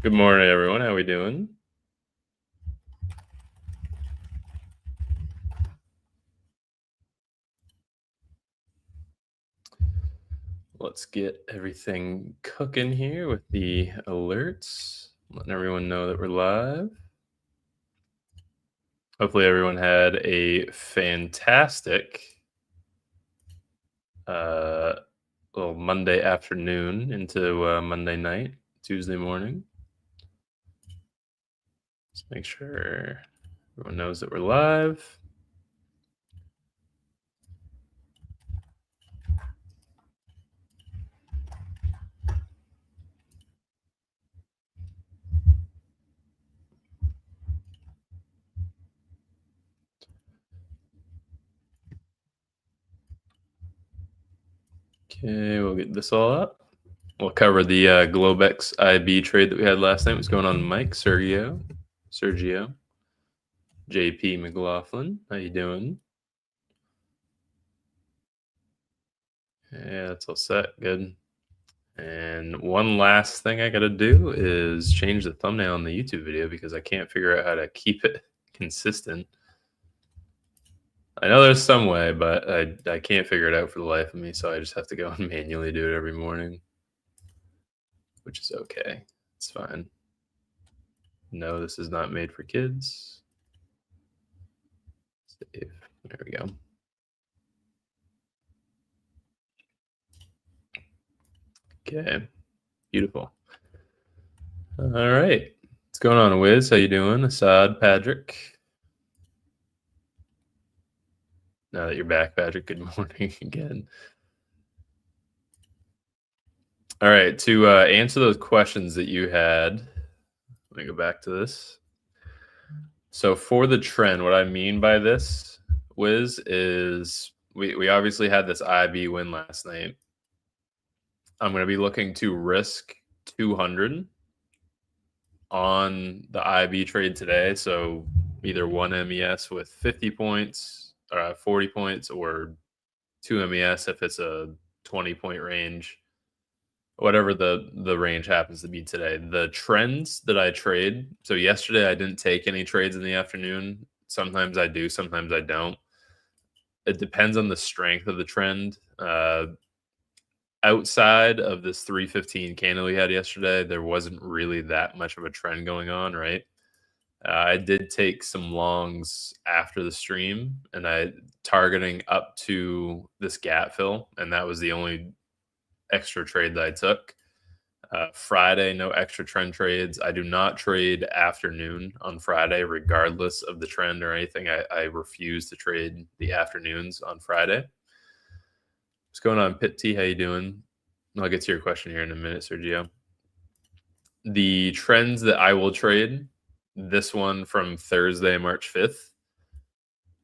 Good morning, everyone. How we doing? Let's get everything cooking here with the alerts, letting everyone know that we're live. Hopefully, everyone had a fantastic uh, little Monday afternoon into Monday night, Tuesday morning. Let's make sure everyone knows that we're live. Okay, we'll get this all up. We'll cover the Globex IB trade that we had last night. What's going on, Mike, Sergio, JP McLaughlin? How you doing? Yeah, that's all set. Good. And one last thing I got to do is change the thumbnail on the YouTube video because I can't figure out how to keep it consistent. I know there's some way, but I can't figure it out for the life of me, so I just have to go and manually do it every morning, which is okay. It's fine. No, this is not made for kids. Save. There we go. Okay. Beautiful. All right. What's going on, Wiz? How you doing? Assad, Patrick. Now that you're back, Patrick, good morning again. All right, to answer those questions that you had, let me go back to this. So for the trend, what I mean by this, Wiz, is we obviously had this IB win last night. I'm going to be looking to risk 200 on the IB trade today. So either one MES with 50 points, 40 points, or two MES if it's a 20-point range. Whatever the range happens to be today. The trends that I trade. So yesterday I didn't take any trades in the afternoon. Sometimes I do, sometimes I don't. It depends on the strength of the trend. Outside of this 315 candle we had yesterday, there wasn't really that much of a trend going on, right? I did take some longs after the stream, and I targeting up to this gap fill, and that was the only extra trade that I took. Friday, no extra trend trades. I do not trade afternoon on Friday, regardless of the trend or anything. I refuse to trade the afternoons on Friday. What's going on, Pit T? How you doing? I'll get to your question here in a minute, Sergio. The trends that I will trade, this one from Thursday, March 5th,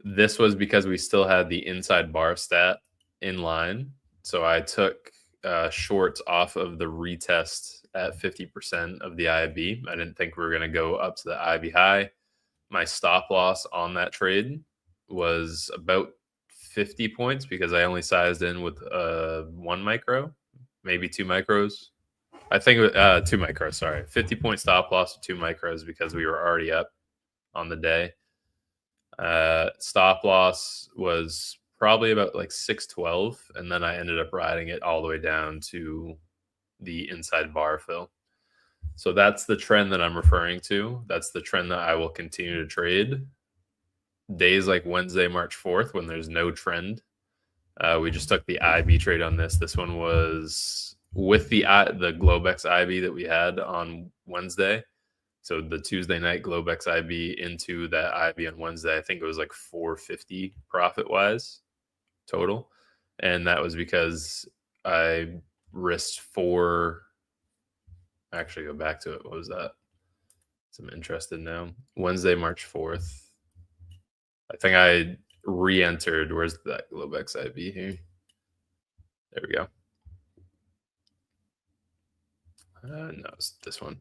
this was because we still had the inside bar stat in line. So I took shorts off of the retest at 50% of the IB. I didn't think we were going to go up to the IB high. My stop loss on that trade was about 50 points because I only sized in with 1 micro, maybe 2 micros. I think 2 micros, sorry. 50-point stop loss with 2 micros because we were already up on the day. Stop loss was probably about like 612, and then I ended up riding it all the way down to the inside bar fill. So that's the trend that I'm referring to. That's the trend that I will continue to trade. Days like Wednesday, March 4th, when there's no trend, we just took the IB trade on this. This one was with the Globex IB that we had on Wednesday. So the Tuesday night Globex IB into that IB on Wednesday, I think it was like 450 profit wise total. And that was because I risked 4. Actually, go back to it. What was that? So I'm interested now. Wednesday, March 4th. I think I re-entered. Where's that Globex IB here? There we go. No, it's this one.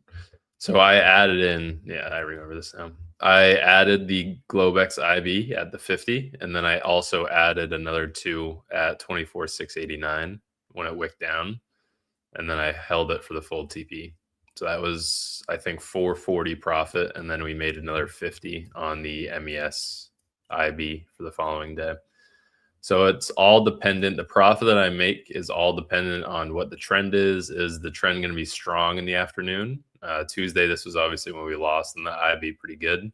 So I added in, yeah, I remember this now. I added the Globex IB at the 50, and then I also added another 2 at 24,689 when it wicked down, and then I held it for the full TP. So that was, I think, 440 profit, and then we made another 50 on the MES IB for the following day. So it's all dependent. The profit that I make is all dependent on what the trend is. Is the trend going to be strong in the afternoon? Tuesday, this was obviously when we lost, and the IB pretty good.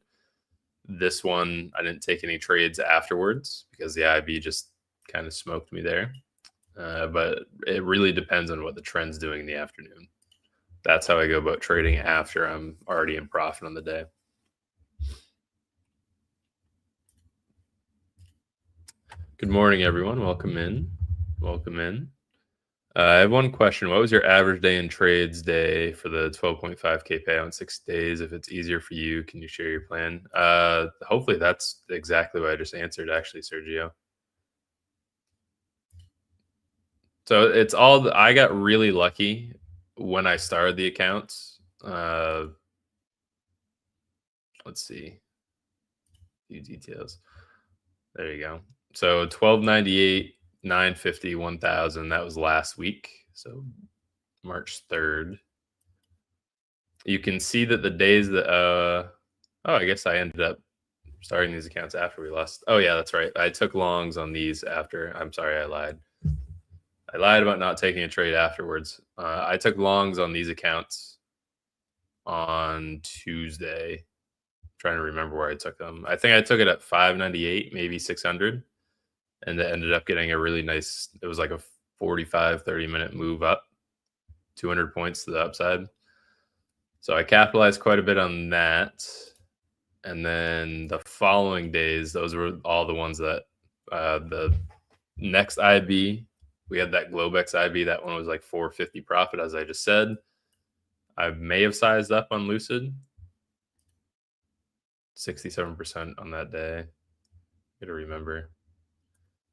This one, I didn't take any trades afterwards because the IB just kind of smoked me there. But it really depends on what the trend's doing in the afternoon. That's how I go about trading after I'm already in profit on the day. Good morning, everyone. Welcome in. Welcome in. I have one question. What was your average day in trades day for the 12.5K payout in 6 days? If it's easier for you, can you share your plan? Hopefully that's exactly what I just answered, actually, Sergio. So it's all, I got really lucky when I started the accounts. Let's see. Few details. There you go. So 1298, 950, 1000. That was last week. So March 3rd. You can see that the days that I guess I ended up starting these accounts after we lost. Oh yeah, that's right. I took longs on these after. I'm sorry, I lied. I lied about not taking a trade afterwards. I took longs on these accounts on Tuesday. I'm trying to remember where I took them. I think I took it at 598, maybe 600. And it ended up getting a really nice, it was like a 45, 30-minute move up, 200 points to the upside. So I capitalized quite a bit on that. And then the following days, those were all the ones that the next IB, we had that Globex IB. That one was like 450 profit, as I just said. I may have sized up on Lucid, 67% on that day. Gotta remember.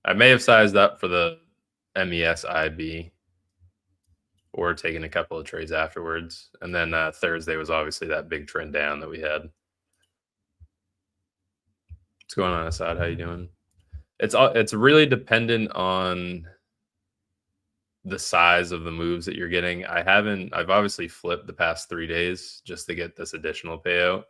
I may have sized up for the MES IB or taken a couple of trades afterwards. And then Thursday was obviously that big trend down that we had. What's going on, Assad? How you doing? It's really dependent on the size of the moves that you're getting. I've obviously flipped the past 3 days just to get this additional payout.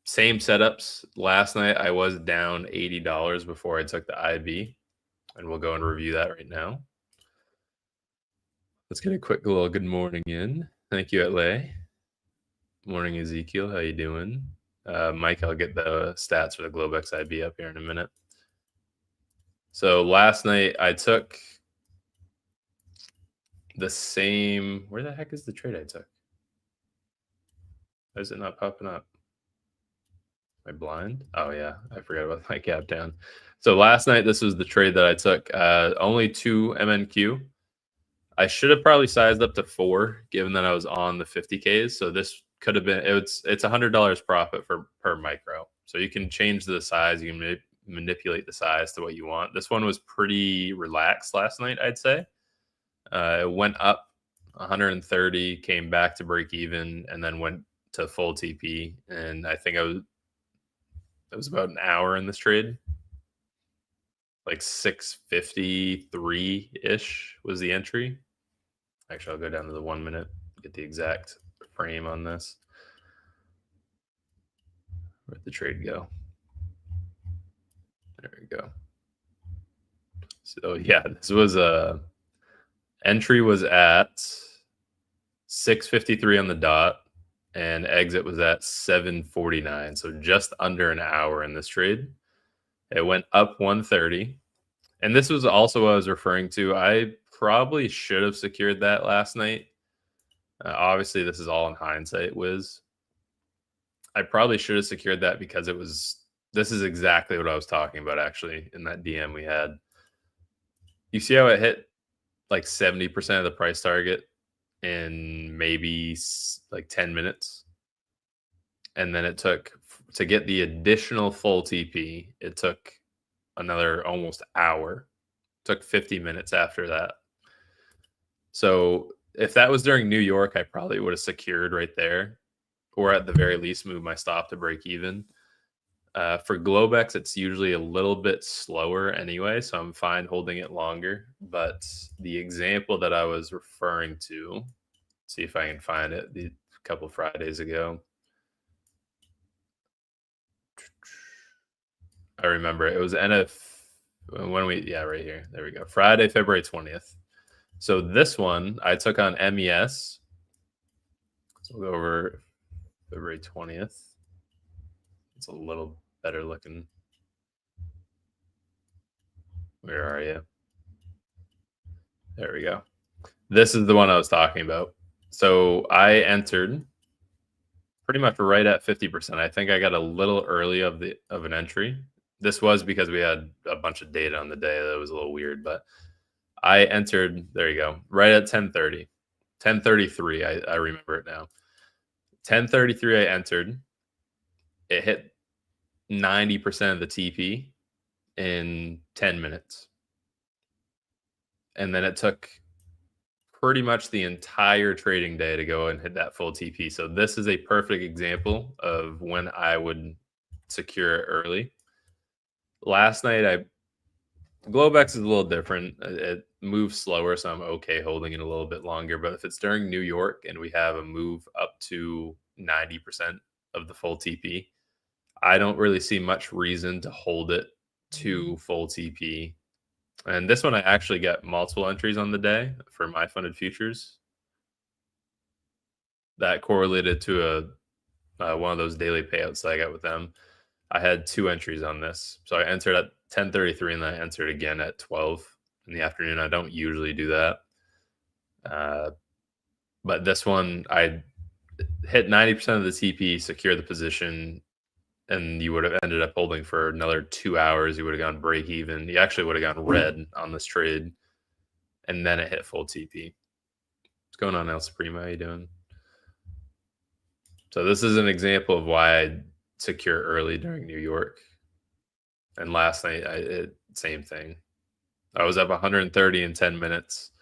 Same setups. Last night I was down $80 before I took the IB, and we'll go and review that right now. Let's get a quick little good morning in. Thank you, LA. Morning, Ezekiel. How you doing? Mike, I'll get the stats for the Globex IB up here in a minute. So last night I took the same. Where the heck is the trade I took? Why is it not popping up? Am I blind? Oh yeah, I forgot about my gap down. So last night, this was the trade that I took. Only 2 MNQ. I should have probably sized up to 4, given that I was on the 50Ks. So this could have been, it's $100 profit per micro. So you can change the size. You can manipulate the size to what you want. This one was pretty relaxed last night, I'd say. It went up 130, came back to break even, and then went to full TP. And I think it was about an hour in this trade. Like 653-ish was the entry. Actually, I'll go down to the 1 minute, get the exact frame on this. Where'd the trade go? There we go. So yeah, this was entry was at 6:53 on the dot, and exit was at 7:49. So just under an hour in this trade. It went up 130. And this was also what I was referring to. I probably should have secured that last night. Obviously, this is all in hindsight, Wiz. I probably should have secured that because this is exactly what I was talking about, actually, in that DM we had. You see how it hit like 70% of the price target in maybe like 10 minutes? And then it took, to get the additional full TP, it took another almost hour. It took 50 minutes after that. So if that was during New York, I probably would have secured right there, or at the very least move my stop to break even. For Globex, it's usually a little bit slower anyway, so I'm fine holding it longer. But the example that I was referring to, see if I can find it, a couple Fridays ago. I remember it was right here. There we go. Friday, February 20th. So this one I took on MES. So we'll go over February 20th. It's a little better looking. Where are you? There we go. This is the one I was talking about. So I entered pretty much right at 50%. I think I got a little early of an entry. This was because we had a bunch of data on the day that was a little weird, but I entered, there you go, right at 10:30. 10:33, I remember it now. 10:33 I entered. It hit 90% of the TP in 10 minutes. And then it took pretty much the entire trading day to go and hit that full TP. So this is a perfect example of when I would secure it early. Last night, Globex is a little different. It moves slower, so I'm okay holding it a little bit longer. But if it's during New York and we have a move up to 90% of the full TP, I don't really see much reason to hold it to full TP. And this one, I actually got multiple entries on the day for my funded futures. That correlated to one of those daily payouts that I got with them. I had 2 entries on this. So I entered at 10:33 and then I entered again at 12 in the afternoon. I don't usually do that. But this one, I hit 90% of the TP, secure the position, and you would have ended up holding for another 2 hours. You would have gone break even. You actually would have gone red on this trade. And then it hit full TP. What's going on, El Supremo? How you doing? So this is an example of why I secure early during New York. And last night, same thing. I was up 130 in 10 minutes.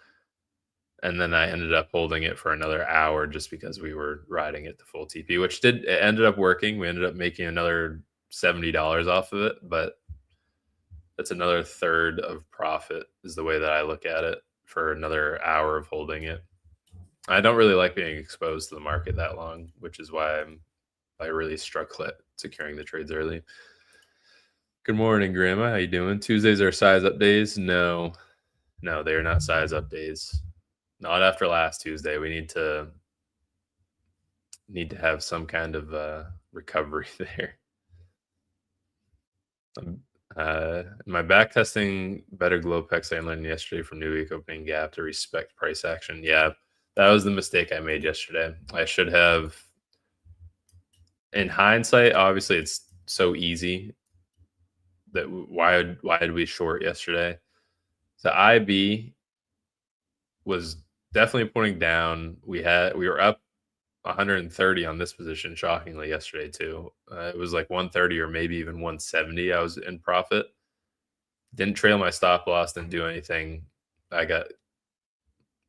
And then I ended up holding it for another hour just because we were riding it to full TP, which it ended up working. We ended up making another $70 off of it, but that's another third of profit is the way that I look at it for another hour of holding it. I don't really like being exposed to the market that long, which is why I really struggle at securing the trades early. Good morning, Grandma. How you doing? Tuesdays are size up days? No, they are not size up days. Not after last Tuesday. We need to have some kind of recovery there. My back testing better Globex I learned yesterday from New Week opening gap to respect price action. Yeah, that was the mistake I made yesterday. I should have, in hindsight, obviously it's so easy that why did we short yesterday? The IB was definitely pointing down. We were up 130 on this position, shockingly, yesterday too. It was like 130 or maybe even 170. I was in profit. Didn't trail my stop loss, didn't do anything. I got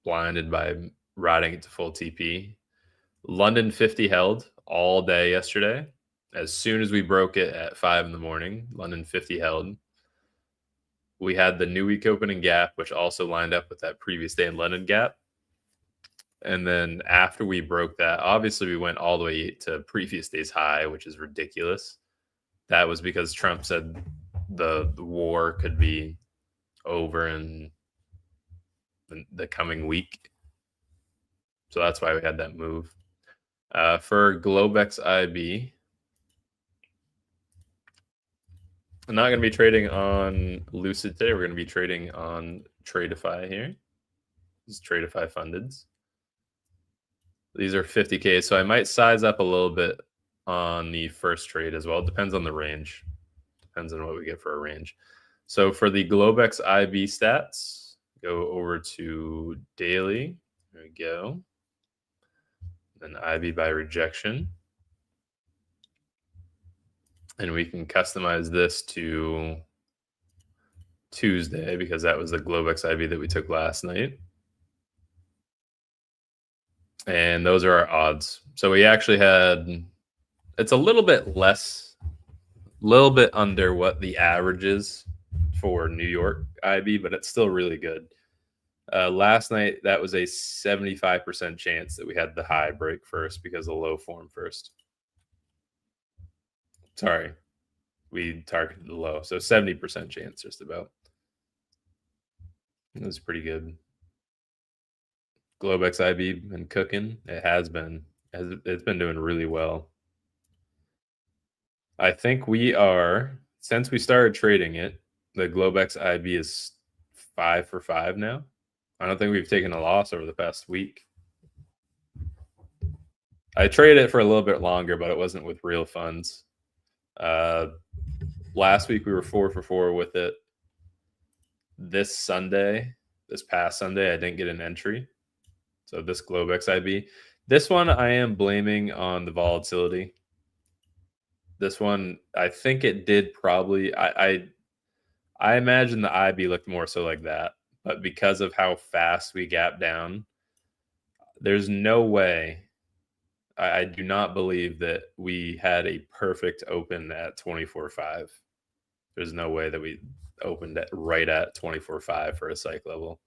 blinded by riding it to full TP. London 50 held all day yesterday. As soon as we broke it at 5 in the morning, London 50 held. We had the new week opening gap, which also lined up with that previous day in London gap. And then after we broke that, obviously we went all the way to previous day's high, which is ridiculous. That was because Trump said the war could be over in the coming week. So that's why we had that move. For Globex IB, I'm not going to be trading on Lucid today. We're going to be trading on Tradeify here. This is Tradeify fundeds. These are 50K, so I might size up a little bit on the first trade as well. It depends on the range. Depends on what we get for a range. So for the Globex IB stats, go over to daily. There we go. Then IB by rejection. And we can customize this to Tuesday because that was the Globex IB that we took last night. And those are our odds. So we actually had, it's a little bit less little bit under what the average is for New York IB, but it's still really good. Last night, that was a 75% chance that we had the high break first because the low form first. Sorry, we targeted the low. So 70% chance just about. It was pretty good. Globex IB been cooking. It has been. It's been doing really well. I think we are, since we started trading it, the Globex IB is 5 for 5 now. I don't think we've taken a loss over the past week. I traded it for a little bit longer, but it wasn't with real funds. Last week we were 4 for 4 with it. This past Sunday, I didn't get an entry. So this Globex IB. This one I am blaming on the volatility. This one, I think it did probably. I imagine the IB looked more so like that, but because of how fast we gapped down, there's no way. I do not believe that we had a perfect open at 24.5. There's no way that we opened it right at 24.5 for a psych level.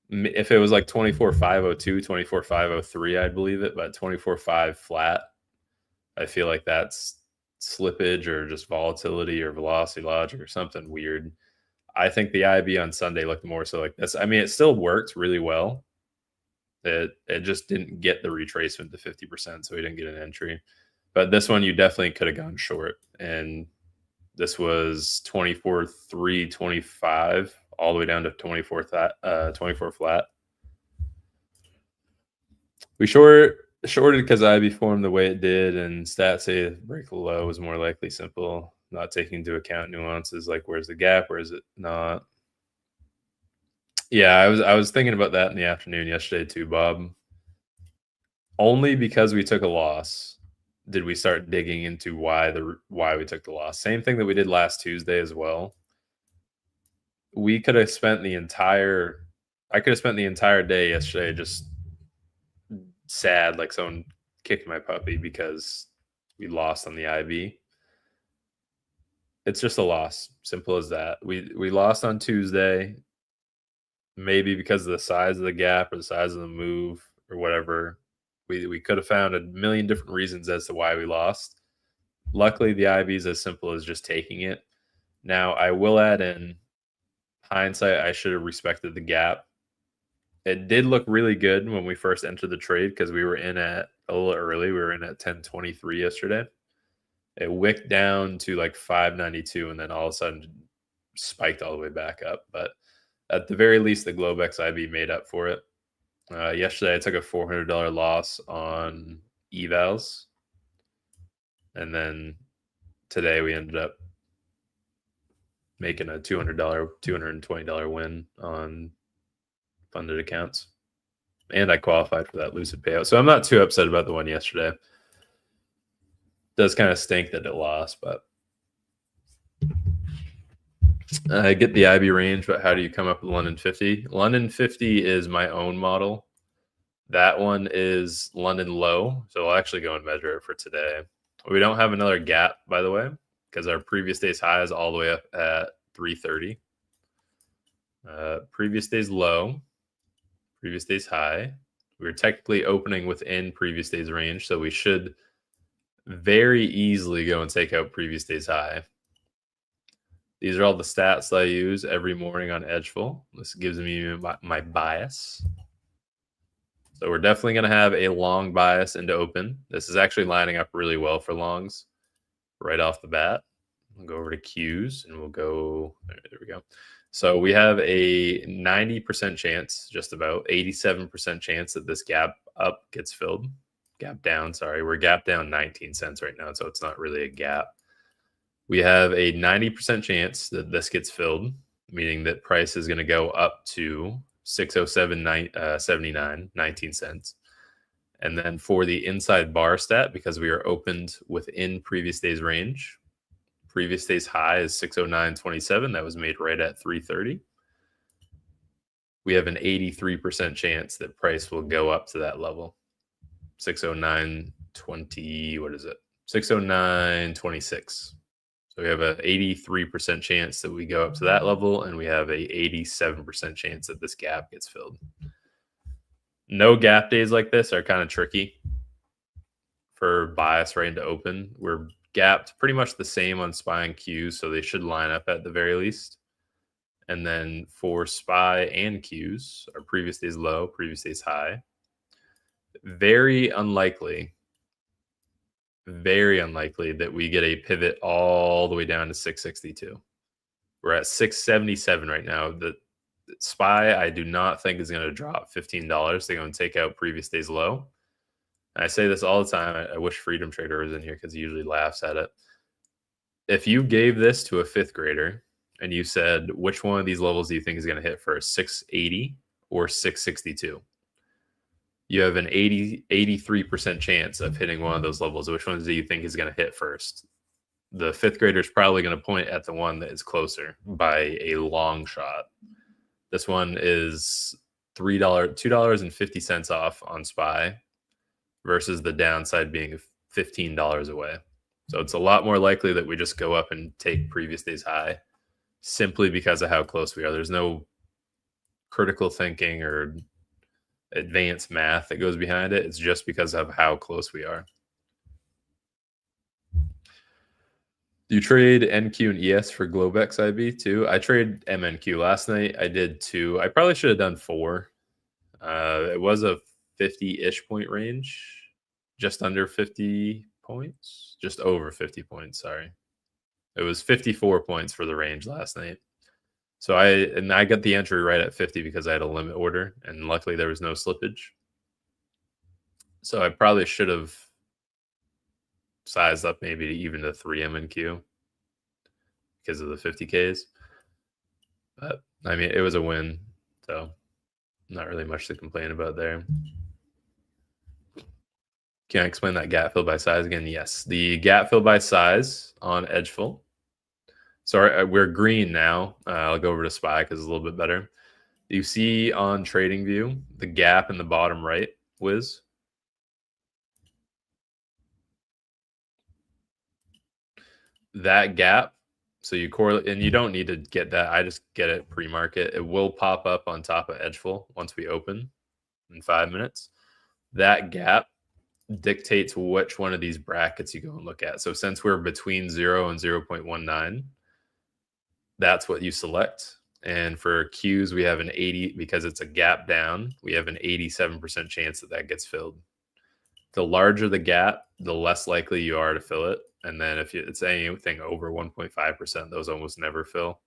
If it was like 24.502, 24.503, I'd believe it, but 24.5 flat, I feel like that's slippage or just volatility or velocity logic or something weird. I think the IB on Sunday looked more so like this. I mean, it still worked really well. It just didn't get the retracement to 50%, so we didn't get an entry. But this one, you definitely could have gone short. And this was 24.3, 25, all the way down to 24 flat. We shorted because IB formed the way it did, and stats say break low was more likely simple, not taking into account nuances like where's the gap, where is it not. Yeah, I was thinking about that in the afternoon yesterday too, Bob. Only because we took a loss did we start digging into why we took the loss. Same thing that we did last Tuesday as well. We could have spent the entire I could have spent the entire day yesterday just sad like someone kicked my puppy because we lost on the IB. It's just a loss. Simple as that. We lost on Tuesday, maybe because of the size of the gap or the size of the move or whatever. We could have found a million different reasons as to why we lost. Luckily, the IB is as simple as just taking it. Now, I will add in hindsight, I should have respected the gap. It did look really good when we first entered the trade because we were in at a little early. We were in at 10.23 yesterday. It wicked down to like 5.92 and then all of a sudden spiked all the way back up. But at the very least, the Globex IB made up for it. Yesterday, I took a $400 loss on evals. And then today we ended up making a $200, $220 win on funded accounts. And I qualified for that lucid payout. So I'm not too upset about the one yesterday. It does kind of stink that it lost, but I get the IB range, but how do you come up with London 50? London 50 is my own model. That one is London low. So I'll actually go and measure it for today. We don't have another gap, by the way, because our previous day's high is all the way up at 330. Previous day's low, previous day's high. We were technically opening within previous day's range, so we should very easily go and take out previous day's high. These are all the stats that I use every morning on edgeful. This gives me my bias. So we're definitely going to have a long bias into open. This is actually lining up really well for longs right off the bat. We'll go over to Qs and we'll go, there we go. So we have a 90% chance, just about 87% chance that this gap up gets filled. Gap down, sorry. We're gap down 19 cents right now, so it's not really a gap. We have a 90% chance that this gets filled, meaning that price is going to go up to 607.79, 19 cents. And then for the inside bar stat, because we are opened within previous day's range, previous day's high is 609.27. That was made right at 330. We have an 83% chance that price will go up to that level. 609.20, what is it? 609.26. So we have a 83% chance that we go up to that level, and we have a 87% chance that this gap gets filled. No gap days like this are kind of tricky for bias right into open. We're gapped pretty much the same on SPY and Qs, so they should line up at the very least. And then for SPY and Qs, our previous day's low, previous day's high. Very unlikely that we get a pivot all the way down to 662. We're at 677 right now. The SPY, I do not think is going to drop $15. They're going to take out previous day's low. I say this all the time. I wish Freedom Trader was in here because he usually laughs at it. If you gave this to a fifth grader and you said, which one of these levels do you think is going to hit first, 680 or 662? You have an 83% chance of hitting one of those levels. Which ones do you think is going to hit first? The fifth grader is probably going to point at the one that is closer by a long shot. This one is $2.50 off on SPY versus the downside being $15 away. So it's a lot more likely that we just go up and take previous day's high simply because of how close we are. There's no critical thinking or advanced math that goes behind it. It's just because of how close we are. Do you trade NQ and ES for Globex IB too? I traded MNQ last night. I did 2. I probably should have done 4. It was a 50-ish point range, just under 50 points, just over 50 points. Sorry, it was 54 points for the range last night. So I got the entry right at 50 because I had a limit order, and luckily there was no slippage. So I probably should have sized up maybe to even to 3 MNQ because of the 50Ks. But I mean, it was a win, so not really much to complain about there. Can I explain that gap fill by size again? Yes, the gap fill by size on edgeful. So we're green now. I'll go over to SPY because it's a little bit better. You see on TradingView the gap in the bottom right, Wiz? That gap, so you correlate, and you don't need to get that. I just get it pre-market. It will pop up on top of edgeful once we open in 5 minutes. That gap dictates which one of these brackets you go and look at. So since we're between 0 and 0.19, that's what you select. And for Qs, we have an 80, because it's a gap down, we have an 87% chance that that gets filled. The larger the gap, the less likely you are to fill it. And then if it's anything over 1.5%, those almost never fill.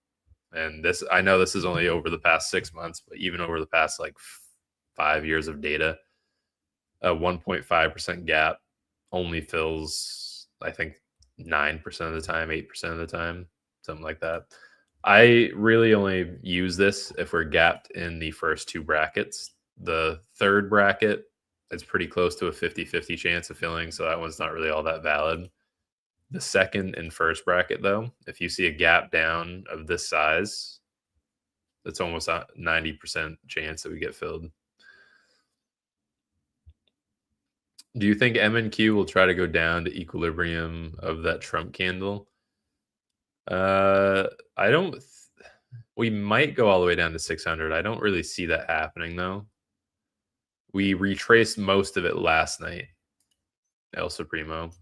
And this, I know this is only over the past 6 months, but even over the past like 5 years of data, a 1.5% gap only fills, I think, 9% of the time, 8% of the time, something like that. I really only use this if we're gapped in the first 2 brackets. The third bracket is pretty close to a 50-50 chance of filling, so that one's not really all that valid. The second and first bracket, though, if you see a gap down of this size, it's almost a 90% chance that we get filled. Do you think MNQ will try to go down to equilibrium of that Trump candle? I don't. We might go all the way down to 600. I don't really see that happening, though. We retraced most of it last night, El Supremo.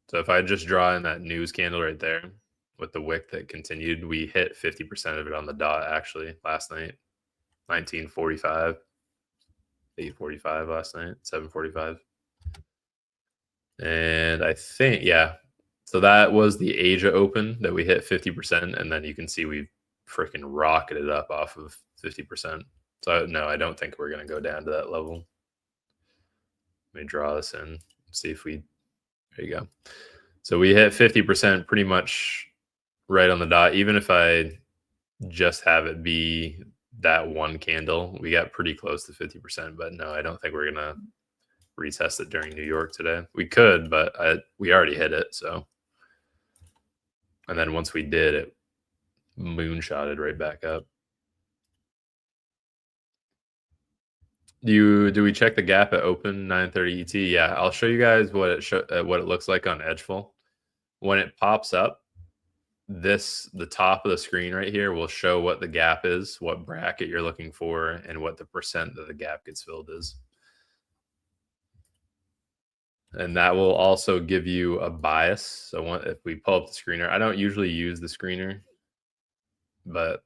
So if I just draw in that news candle right there with the wick that continued, we hit 50% of it on the dot, actually, last night. 1945. 8:45 last night, 7:45. And I think, yeah. So that was the Asia Open that we hit 50%. And then you can see we freaking rocketed up off of 50%. So no, I don't think we're going to go down to that level. Let me draw this in, see if we, there you go. So we hit 50% pretty much right on the dot. Even if I just have it be that one candle, we got pretty close to 50%. But no, I don't think we're going to retest it during New York today. We could, but we already hit it. So, and then once we did, it moonshotted right back up. Do we check the gap at open 9:30 ET? Yeah, I'll show you guys what it looks like on edgeful. When it pops up, the top of the screen right here will show what the gap is, what bracket you're looking for, and what the percent that the gap gets filled is. And that will also give you a bias. So if we pull up the screener, I don't usually use the screener, but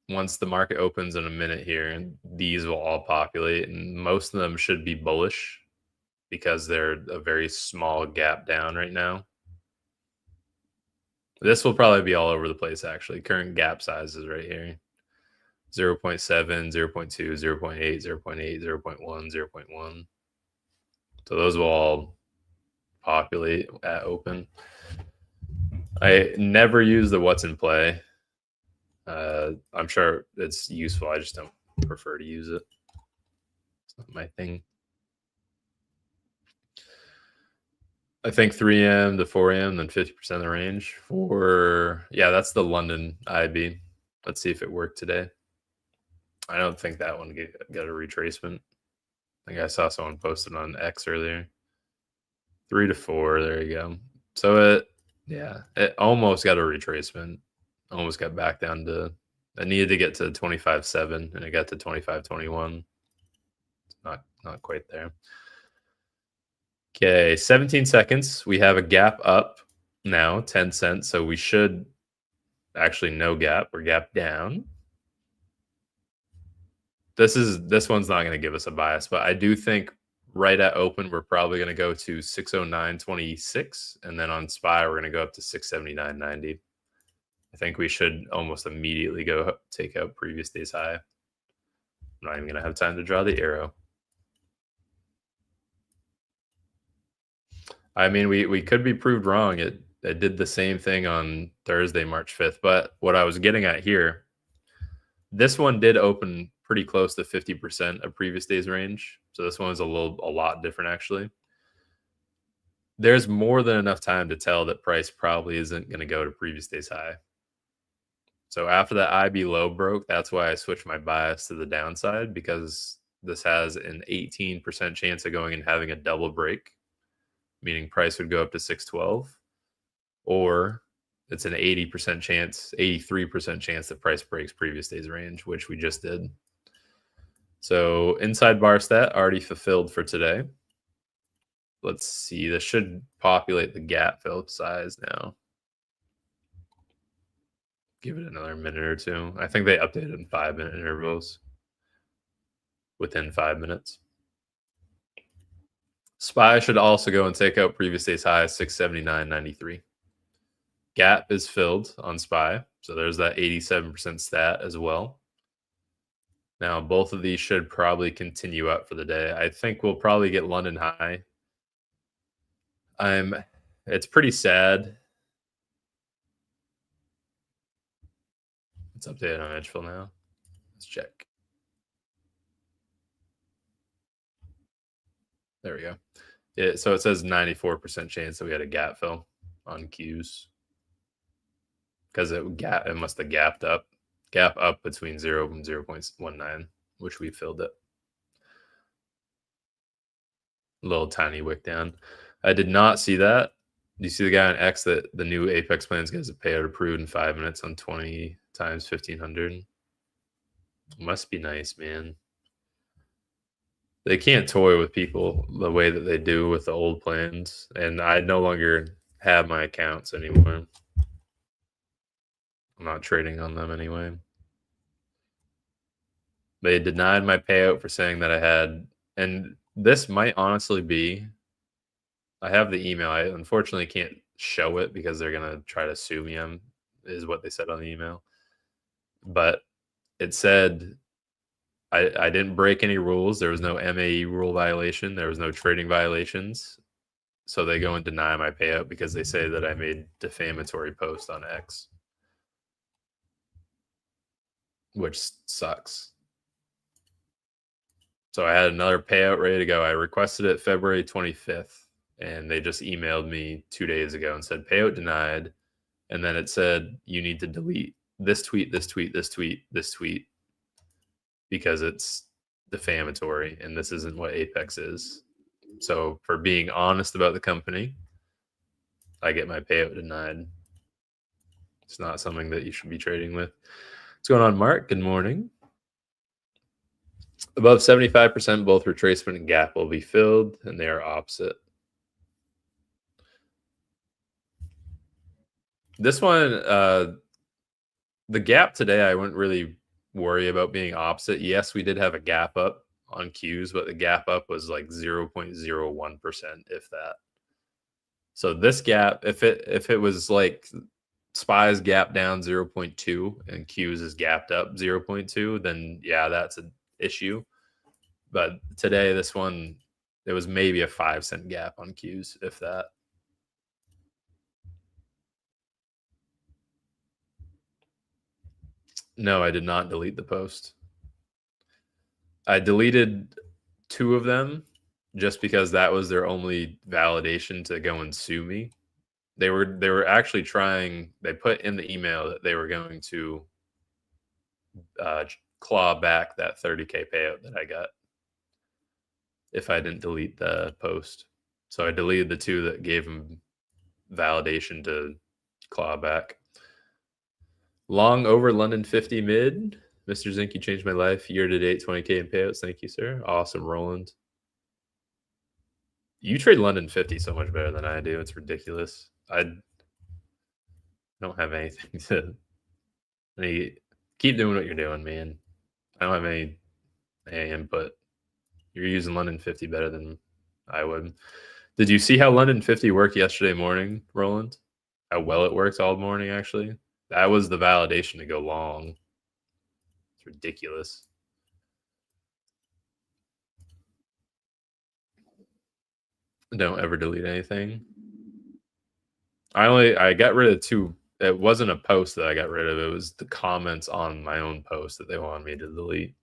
once the market opens in a minute here, and these will all populate, and most of them should be bullish because they're a very small gap down right now. This will probably be all over the place, actually. Current gap sizes right here. 0.7, 0.2, 0.8, 0.8, 0.1, 0.1. So those will all populate at open. I never use the what's in play. I'm sure it's useful. I just don't prefer to use it. It's not my thing. I think 3M to 4M, then 50% of the range that's the London IB. Let's see if it worked today. I don't think that one got a retracement. I think I saw someone posted on X earlier. 3 to 4, there you go. So it almost got a retracement. Almost got back down to, I needed to get to 25.7 and it got to 25.21. Not quite there. Okay, 17 seconds. We have a gap up now, 10 cents. So we should actually no gap. We're gap down. This one's not going to give us a bias, but I do think right at open we're probably going to go to 609.26, and then on SPY we're going to go up to 679.90. I think we should almost immediately go take out previous day's high. I'm not even going to have time to draw the arrow. I mean, we could be proved wrong. It did the same thing on Thursday, March 5th. But what I was getting at here, this one did open pretty close to 50% of previous day's range. So this one was a lot different, actually. There's more than enough time to tell that price probably isn't going to go to previous day's high. So after that IB low broke, that's why I switched my bias to the downside, because this has an 18% chance of going and having a double break, meaning price would go up to 612, or it's an 80% chance, 83% chance that price breaks previous day's range, which we just did. So inside bar stat already fulfilled for today. Let's see, this should populate the gap fill size now. Give it another minute or two. I think they updated in 5-minute intervals within 5 minutes. SPY should also go and take out previous day's high, 679.93. Gap is filled on SPY, so there's that 87% stat as well. Now, both of these should probably continue up for the day. I think we'll probably get London high. It's pretty sad. It's updated on edgefill now. Let's check. There we go. So it says 94% chance that we had a gap fill on Qs, because it must have gapped up. Gap up between 0 and 0.19, which we filled it. A little tiny wick down. I did not see that. Do you see the guy on X that the new Apex plans gets a payout approved in 5 minutes on 20 times 1500? Must be nice, man. They can't toy with people the way that they do with the old plans, and I no longer have my accounts anymore. I'm not trading on them anyway. They denied my payout for saying that I had, and this might honestly be, I have the email. I unfortunately can't show it because they're going to try to sue me, is what they said on the email. But it said I didn't break any rules. There was no MAE rule violation. There was no trading violations. So they go and deny my payout because they say that I made defamatory post on X, which sucks. So I had another payout ready to go. I requested it February 25th, and they just emailed me 2 days ago and said payout denied. And then it said you need to delete this tweet, this tweet, this tweet, this tweet, because it's defamatory, and this isn't what Apex is. So for being honest about the company, I get my payout denied. It's not something that you should be trading with. What's going on, Mark? Good morning. Above 75%, both retracement and gap will be filled, and they are opposite. This one, the gap today, I wouldn't really worry about being opposite. Yes, we did have a gap up on Qs, but the gap up was like 0.01%, if that. So this gap, if it was like SPY's gap down 0.2 and Q's is gapped up 0.2, then yeah, that's an issue. But today, this one, there was maybe a 5-cent gap on Q's, if that. No, I did not delete the post. I deleted 2 of them just because that was their only validation to go and sue me. They were actually trying. They put in the email that they were going to claw back that 30K payout that I got if I didn't delete the post. So I deleted the 2 that gave them validation to claw back. Long over London 50 mid. Mr. Zinc, you changed my life. Year to date, 20K in payouts. Thank you, sir. Awesome, Roland. You trade London 50 so much better than I do. It's ridiculous. I don't have anything to. Keep doing what you're doing, man. I don't have any input. You're using London 50 better than I would. Did you see how London 50 worked yesterday morning, Roland? How well it worked all morning, actually? That was the validation to go long. It's ridiculous. Don't ever delete anything. I got rid of 2. It wasn't a post that I got rid of. It was the comments on my own post that they wanted me to delete.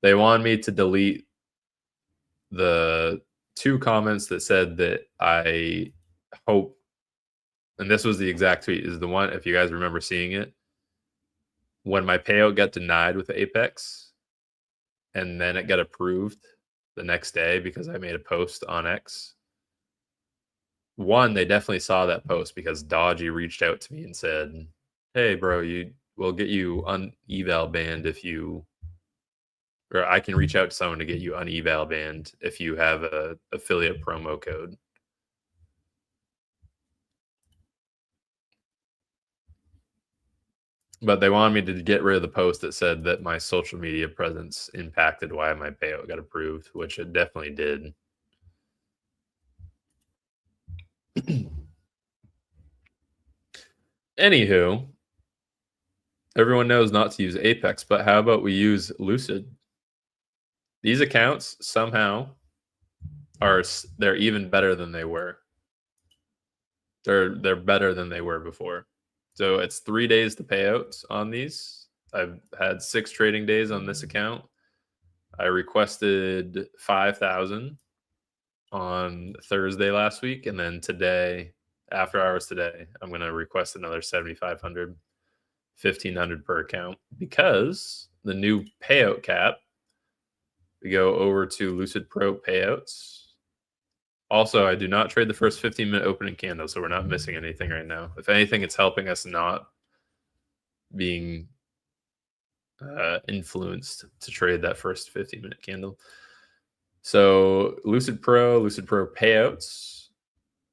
They wanted me to delete the 2 comments that said that I hope, and this was the exact tweet, is the one, if you guys remember seeing it, when my payout got denied with Apex, and then it got approved the next day because I made a post on X. One, they definitely saw that post because Dodgy reached out to me and said, "Hey, bro, we'll get you uneval banned if you, or I can reach out to someone to get you uneval banned if you have a affiliate promo code." But they wanted me to get rid of the post that said that my social media presence impacted why my payout got approved, which it definitely did. Anywho, everyone knows not to use Apex, but how about we use Lucid? These accounts somehow they're even better than they were. They're better than they were before. So it's 3 days to payouts on these. I've had 6 trading days on this account. I requested 5,000 on Thursday last week, and then today, after hours today, I'm going to request another 7,500, 1,500 per account, because the new payout cap, we go over to Lucid Pro payouts. Also, I do not trade the first 15-minute opening candle, so we're not missing anything right now. If anything, it's helping us not being influenced to trade that first 15-minute candle. So Lucid Pro payouts,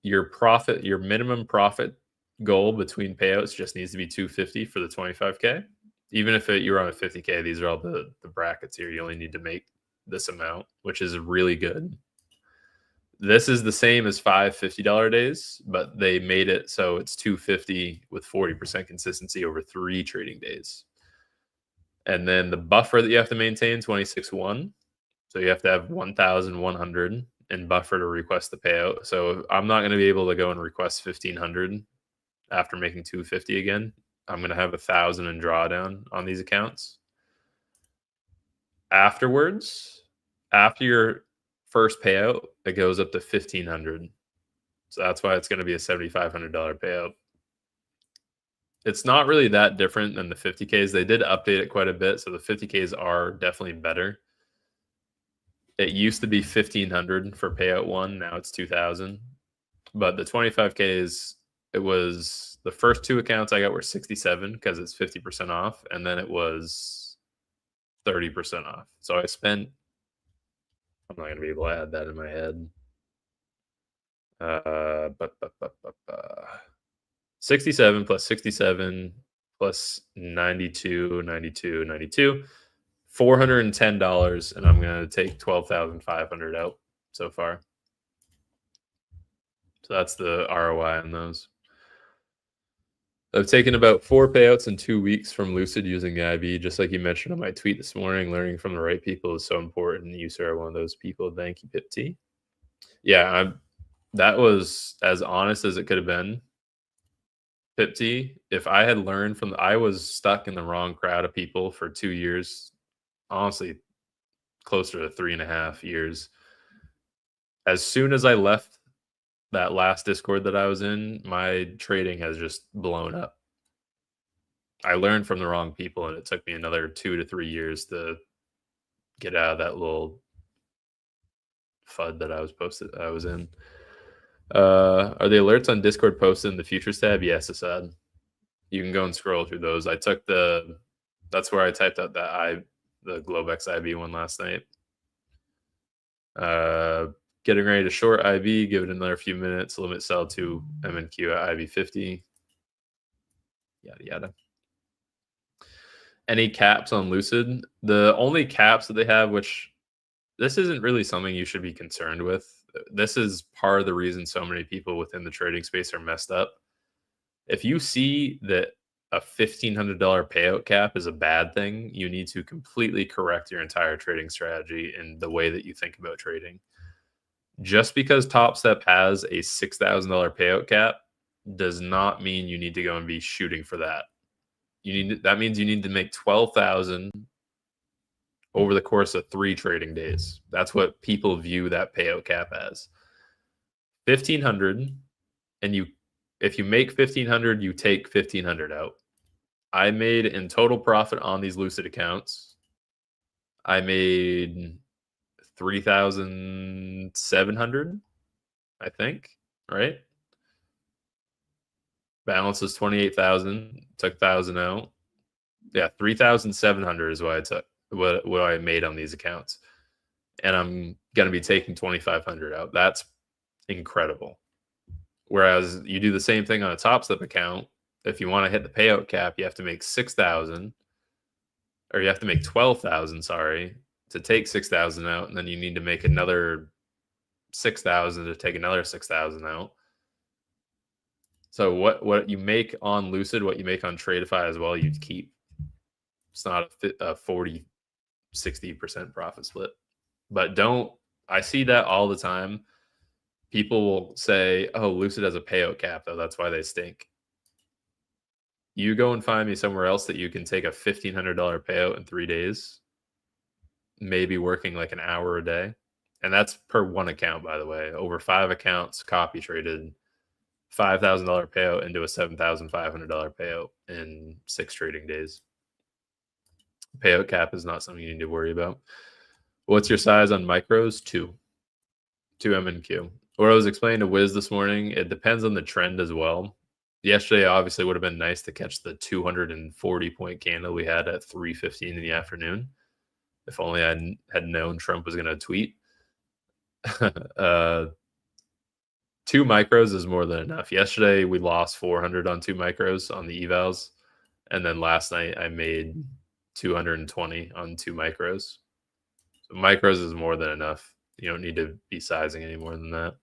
your minimum profit goal between payouts just needs to be 250 for the 25K. Even if you're on a 50K, these are all the brackets here. You only need to make this amount, which is really good. This is the same as 5 $50 days, but they made it so it's 250 with 40% consistency over 3 trading days. And then the buffer that you have to maintain, 26.1. So you have to have 1,100 in buffer to request the payout. So I'm not going to be able to go and request 1,500 after making 250 again. I'm going to have 1,000 in drawdown on these accounts. Afterwards, after your first payout, it goes up to 1,500. So that's why it's going to be a $7,500 payout. It's not really that different than the 50Ks. They did update it quite a bit, so the 50Ks are definitely better. It used to be 1,500 for payout one. Now it's 2,000. But the 25K it was the first two accounts I got were 67 because it's 50% off, and then it was 30% off. So I spent, I'm not gonna be able to add that in my head. But 67 plus 67 plus 92, 92, 92, $410, and I'm gonna take 12,500 out so far. So that's the ROI on those. I've taken about 4 payouts in 2 weeks from Lucid using the IB, just like you mentioned on my tweet this morning. Learning from the right people is so important. You, sir, are one of those people. Thank you, Pip T. Yeah, that was as honest as it could have been. Pip T, if I had learned from I was stuck in the wrong crowd of people for 2 years, honestly, closer to 3.5 years. As soon as I left that last Discord that I was in, my trading has just blown up. I learned from the wrong people, and it took me another 2 to 3 years to get out of that little FUD that I was in. Are the alerts on Discord posted in the futures tab? Yes, Assad. You can go and scroll through those. That's where I typed out the Globex IB one last night. Getting ready to short IB, give it another few minutes, limit sell to MNQ at IB 50. Yada yada. Any caps on Lucid? The only caps that they have, which this isn't really something you should be concerned with. This is part of the reason so many people within the trading space are messed up. If you see that a $1,500 payout cap is a bad thing, you need to completely correct your entire trading strategy in the way that you think about trading. Just because Top Step has a $6,000 payout cap does not mean you need to go and be shooting for that. That means you need to make 12,000 over the course of 3 trading days. That's what people view that payout cap as. 1,500, and if you make 1,500, you take 1,500 out. I made in total profit on these Lucid accounts, I made 3,700, I think, right? Balance is 28,000, took 1,000 out. Yeah, 3,700 is what I took, what I made on these accounts. And I'm going to be taking 2,500 out. That's incredible. Whereas you do the same thing on a Top Step account. If you want to hit the payout cap, you have to make 6,000, or you have to make 12,000, sorry, to take 6,000 out, and then you need to make another 6,000 to take another 6,000 out. So what you make on Lucid, what you make on Tradeify as well, you keep. It's not a 40, 60% profit split. But I see that all the time. People will say, oh, Lucid has a payout cap, though. That's why they stink. You go and find me somewhere else that you can take a $1,500 payout in 3 days, maybe working like an hour a day. And that's per one account, by the way. Over 5 accounts, copy traded $5,000 payout into a $7,500 payout in 6 trading days. Payout cap is not something you need to worry about. What's your size on micros? 2 MNQ. What I was explaining to Wiz this morning, it depends on the trend as well. Yesterday, obviously, would have been nice to catch the 240-point candle we had at 3:15 in the afternoon. If only I had known Trump was going to tweet. 2 micros is more than enough. Yesterday, we lost 400 on 2 micros on the evals. And then last night, I made 220 on 2 micros. So micros is more than enough. You don't need to be sizing any more than that.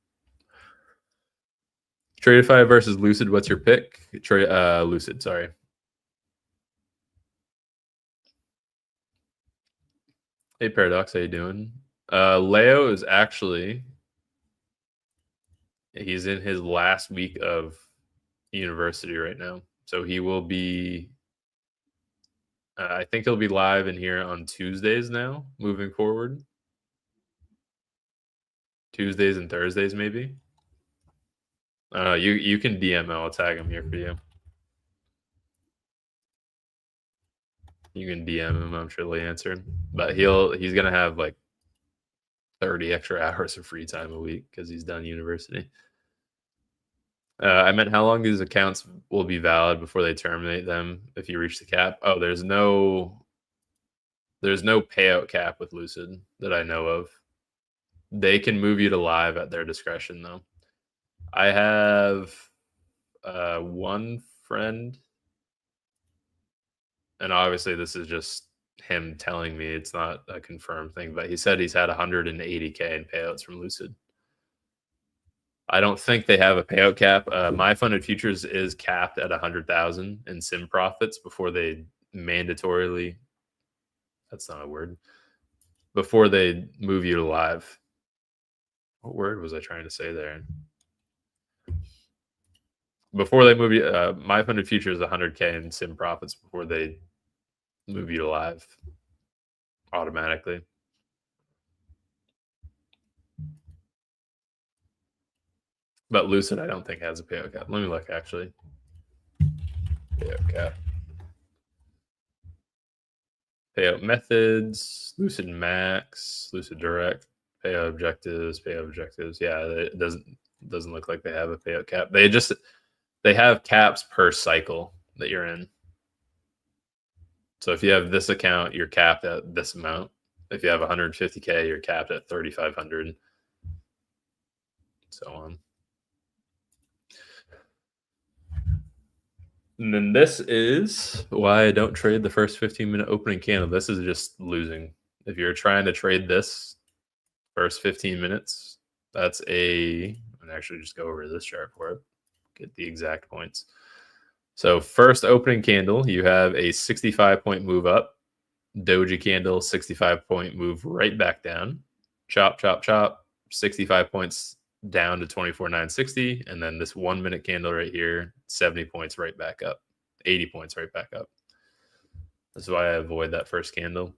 Tradeify versus Lucid, what's your pick? Lucid, sorry. Hey, Paradox, how you doing? Leo is actually, he's in his last week of university right now. So he will be, I think he'll be live in here on Tuesdays now, moving forward. Tuesdays and Thursdays, maybe. You can DM. I'll tag him here for you. You can DM him. I'm sure he'll answer. But he's gonna have like 30 extra hours of free time a week because he's done university. I meant how long these accounts will be valid before they terminate them if you reach the cap. Oh, there's no payout cap with Lucid that I know of. They can move you to live at their discretion, though. I have one friend, and obviously this is just him telling me, it's not a confirmed thing, but he said he's had 180K in payouts from Lucid. I don't think they have a payout cap. My funded futures is capped at 100,000 in sim profits before they mandatorily. That's not a word. Before they move you to live. What word was I trying to say there? Before they move you, my funded future is 100K in sim profits before they move you to live automatically. But Lucid, I don't think has a payout cap. Let me look actually. Payout cap. Payout methods, Lucid Max, Lucid Direct, payout objectives. Yeah, it doesn't look like they have a payout cap. They have caps per cycle that you're in. So if you have this account, you're capped at this amount. If you have 150K, you're capped at 3,500. So on. And then this is why I don't trade the first 15-minute opening candle. This is just losing. If you're trying to trade this first 15 minutes, that's and actually just go over this chart for it, get the exact points. So first opening candle, you have a 65-point move up, doji candle, 65-point move right back down, chop, chop, chop, 65 points down to 24,960, and then this 1 minute candle right here, 70 points right back up, 80 points right back up. That's why I avoid that first candle.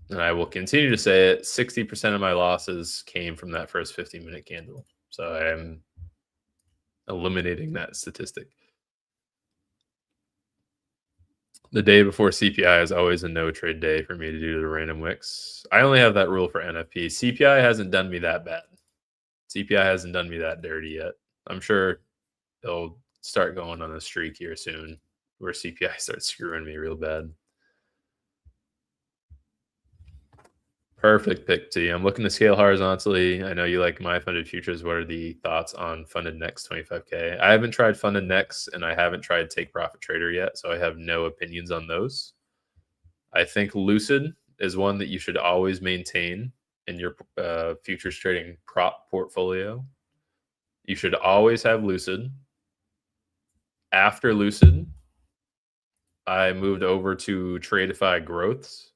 And I will continue to say it, 60% of my losses came from that first 15-minute candle. So I am eliminating that statistic. The day before CPI is always a no trade day for me to do the random wicks. I only have that rule for NFP. CPI hasn't done me that bad. CPI hasn't done me that dirty yet. I'm sure they'll start going on a streak here soon where CPI starts screwing me real bad. Perfect pick, T. I'm looking to scale horizontally. I know you like my funded futures. What are the thoughts on funded next 25K? I haven't tried funded next, and I haven't tried take profit trader yet, so I have no opinions on those. I think Lucid is one that you should always maintain in your futures trading prop portfolio. You should always have Lucid. After Lucid, I moved over to Tradeify growths,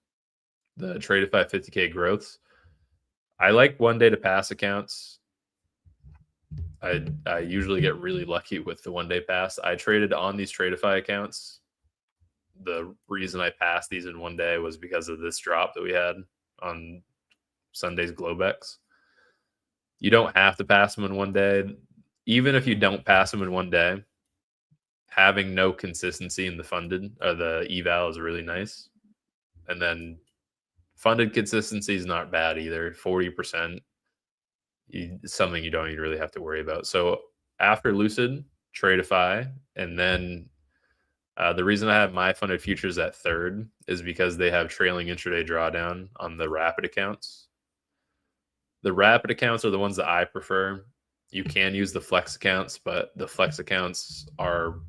the Tradeify 50K growths. I like 1 day to pass accounts. I usually get really lucky with the 1 day pass. I traded on these Tradeify accounts. The reason I passed these in 1 day was because of this drop that we had on Sunday's Globex. You don't have to pass them in 1 day. Even if you don't pass them in 1 day, having no consistency in the funded or the eval is really nice. And then funded consistency is not bad either. 40%, something you don't even really have to worry about. So after Lucid, Tradeify, and then the reason I have my funded futures at third is because they have trailing intraday drawdown on the rapid accounts. The rapid accounts are the ones that I prefer. You can use the flex accounts, but the flex accounts are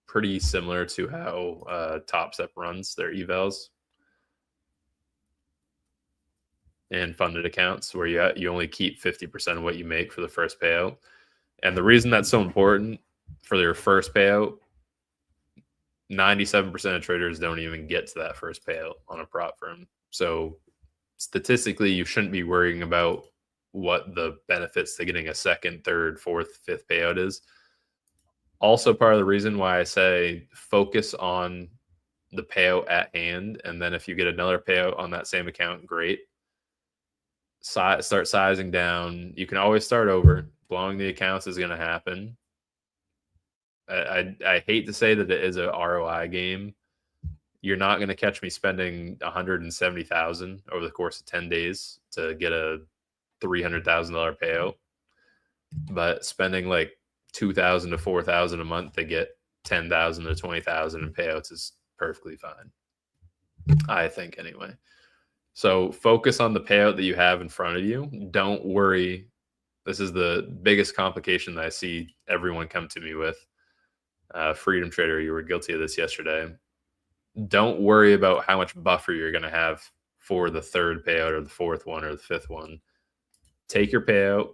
pretty similar to how Top Step runs their evals and funded accounts, where you only keep 50% of what you make for the first payout. And the reason that's so important for their first payout, 97% of traders don't even get to that first payout on a prop firm. So statistically, you shouldn't be worrying about what the benefits to getting a second, third, fourth, fifth payout is. Also, part of the reason why I say focus on the payout at hand, and then if you get another payout on that same account, great. Start sizing down. You can always start over. Blowing the accounts is going to happen. I hate to say that it is a ROI game. you're not going to catch me spending 170,000 over the course of 10 days to get a $300,000 payout, but spending like 2,000 to 4,000 a month to get 10,000 to 20,000 in payouts is perfectly fine, I think, anyway. So focus on the payout that you have in front of you. Don't worry. This is the biggest complication that I see everyone come to me with. Freedom Trader, you were guilty of this yesterday. Don't worry about how much buffer you're going to have for the third payout or the fourth one or the fifth one. Take your payout.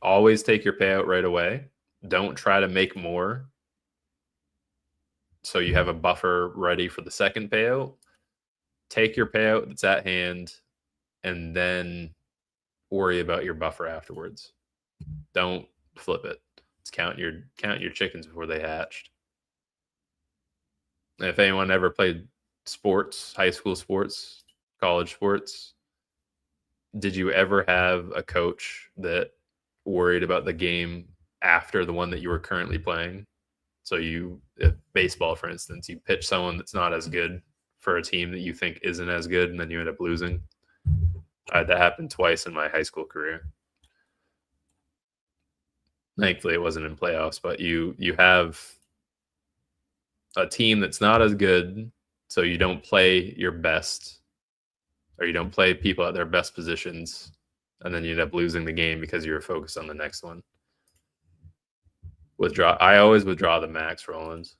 Always take your payout right away. Don't try to make more so you have a buffer ready for the second payout. Take your payout that's at hand and then worry about your buffer afterwards. Don't flip it. It's count your chickens before they hatched. And if anyone ever played sports, high school sports, college sports, did you ever have a coach that worried about the game after the one that you were currently playing? So if baseball, for instance, you pitch someone that's not as good for a team that you think isn't as good, and then you end up losing. That happened twice in my high school career. Thankfully, it wasn't in playoffs, but you have a team that's not as good, so you don't play your best, or you don't play people at their best positions, and then you end up losing the game because you were focused on the next one. I always withdraw the max Rollins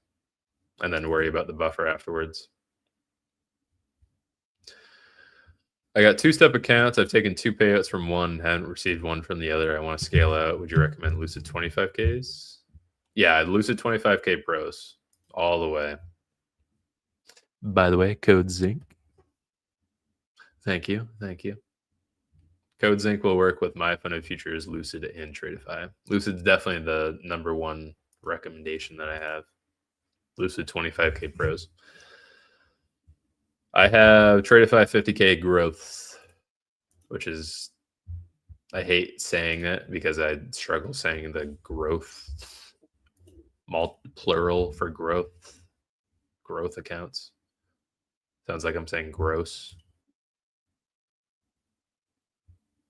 and then worry about the buffer afterwards. I got 2-step accounts. I've taken 2 payouts from one, haven't received one from the other. I want to scale out. Would you recommend Lucid 25Ks? Yeah, Lucid 25K Pros all the way. By the way, code Zinc. Thank you. Code Zinc will work with my funded futures, Lucid, and Tradeify. Lucid's definitely the number one recommendation that I have. Lucid 25K Pros. I have Tradeify 50K growth, which is, I hate saying that because I struggle saying the growth, plural for growth accounts. Sounds like I'm saying gross.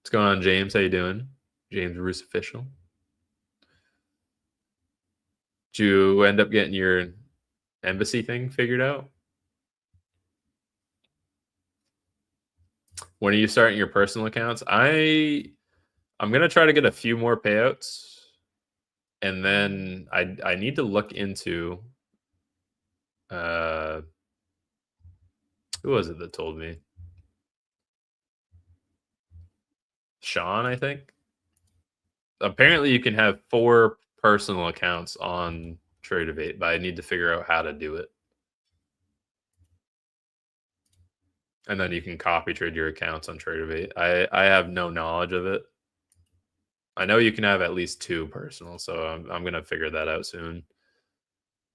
What's going on, James? How you doing? James Roos official. Did you end up getting your embassy thing figured out? When are you starting your personal accounts? I'm gonna try to get a few more payouts, and then I need to look into who was it that told me? Sean, I think. Apparently, you can have 4 personal accounts on Tradeivate, but I need to figure out how to do it. And then you can copy trade your accounts on Tradeivate. I have no knowledge of it. I know you can have at least 2 personal, so I'm gonna figure that out soon.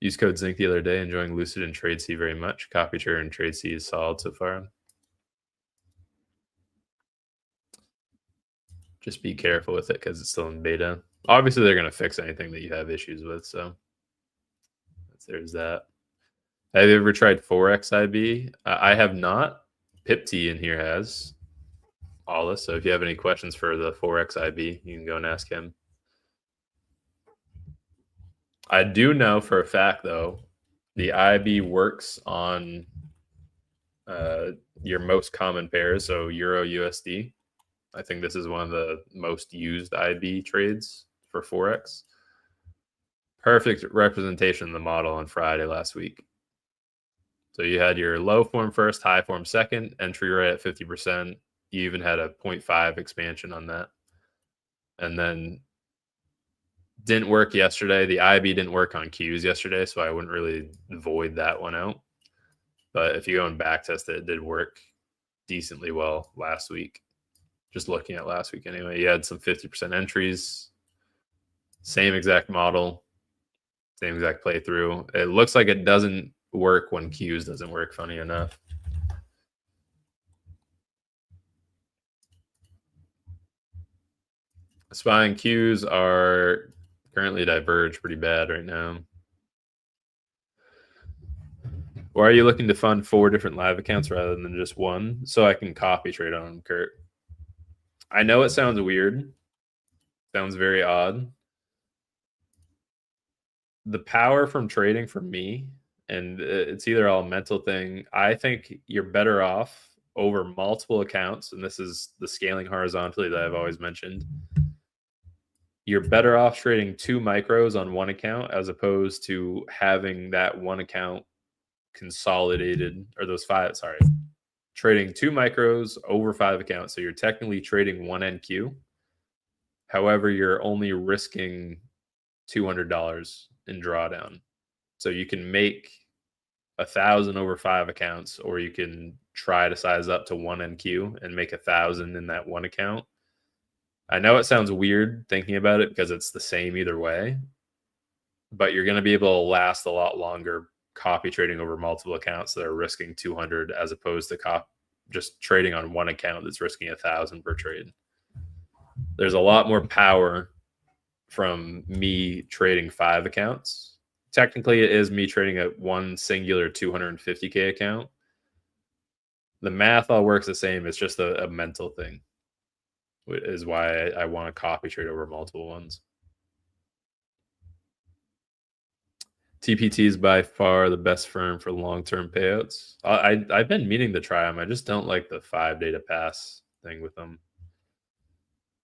Used code Zinc the other day, enjoying Lucid and TradeC very much. Copy trade and TradeC is solid so far. Just be careful with it because it's still in beta. Obviously, they're gonna fix anything that you have issues with, so there's that. Have you ever tried Forex IB? I have not. PipT in here has. Alice, so if you have any questions for the Forex IB, you can go and ask him. I do know for a fact, though, the IB works on your most common pairs, so Euro USD. I think this is one of the most used IB trades for Forex. Perfect representation of the model on Friday last week. So you had your low form first, high form second, entry rate at 50%. You even had a 0.5 expansion on that. And then didn't work yesterday. The IB didn't work on Qs yesterday, so I wouldn't really void that one out. But if you go and back test it, it did work decently well last week. Just looking at last week anyway. You had some 50% entries. Same exact model. Same exact playthrough. It looks like it doesn't work when Qs doesn't work, funny enough. SPY and Qs are currently diverged pretty bad right now. Or are you looking to fund 4 different live accounts rather than just one so I can copy trade on them, Kurt? I know it sounds weird. Sounds very odd. The power from trading for me, and it's either all a mental thing. I think you're better off over multiple accounts, and this is the scaling horizontally that I've always mentioned. You're better off trading 2 micros on one account as opposed to having that one account consolidated, or those 5, sorry, trading 2 micros over 5 accounts. So you're technically trading 1 NQ. However, you're only risking $200 in drawdown. So you can make 1,000 over 5 accounts, or you can try to size up to 1 NQ and make 1,000 in that one account. I know it sounds weird thinking about it because it's the same either way, but you're going to be able to last a lot longer copy trading over multiple accounts that are risking 200 as opposed to just trading on one account that's risking 1,000 per trade. There's a lot more power from me trading 5 accounts. Technically, it is me trading at one singular 250K account. The math all works the same. It's just a mental thing, is why I want to copy trade over multiple ones. TPT is by far the best firm for long-term payouts. I've been meaning to try them. I just don't like the 5 day to pass thing with them.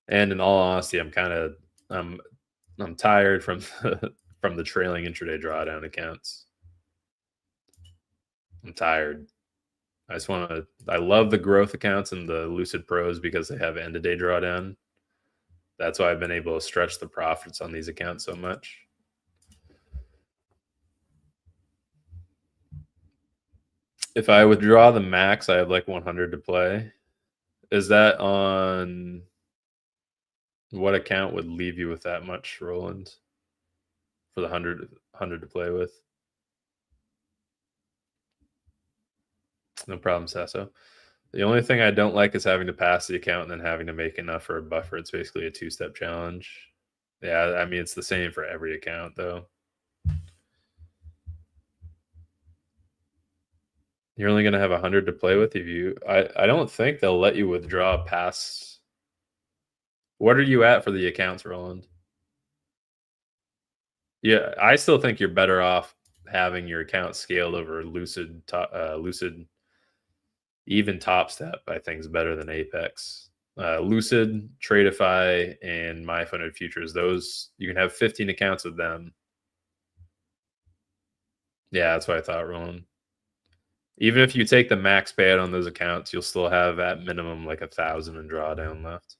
And in all honesty, I'm tired from the trailing intraday drawdown accounts. I'm tired. I love the growth accounts and the Lucid Pros because they have end of day drawdown. That's why I've been able to stretch the profits on these accounts so much. If I withdraw the max, I have like 100 to play. Is that on what account would leave you with that much, Roland? For the 100 to play with? No problem, Sasso. The only thing I don't like is having to pass the account and then having to make enough for a buffer. It's basically a 2-step challenge. Yeah, I mean, it's the same for every account, though. You're only going to have 100 to play with. I don't think they'll let you withdraw past. What are you at for the accounts, Roland? Yeah, I still think you're better off having your account scaled over Lucid. Even Top Step, I think, is better than Apex. Lucid, Tradeify, and My Funded Futures. Those you can have 15 accounts with them. Yeah, that's what I thought, Roland. Even if you take the max payout on those accounts, you'll still have at minimum like 1,000 in drawdown left.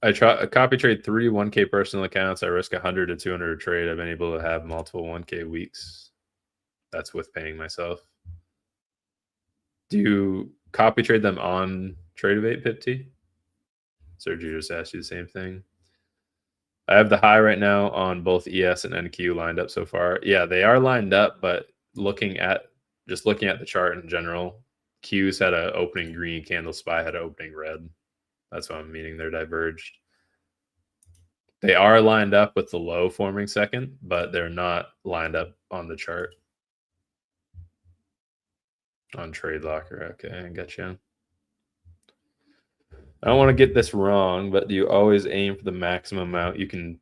I copy trade 3 1K personal accounts. I risk 100 to 200 a trade. I've been able to have multiple 1K weeks. That's with paying myself. Do you copy trade them on Tradeovate, Pipti? Sergio just asked you the same thing. I have the high right now on both ES and NQ lined up so far. Yeah, they are lined up, but looking at the chart in general, Q's had an opening green candle, SPY had an opening red. That's what I'm meaning. They're diverged. They are lined up with the low forming second, but they're not lined up on the chart. On Trade Locker. Okay, I gotcha. I don't want to get this wrong, but do you always aim for the maximum amount you can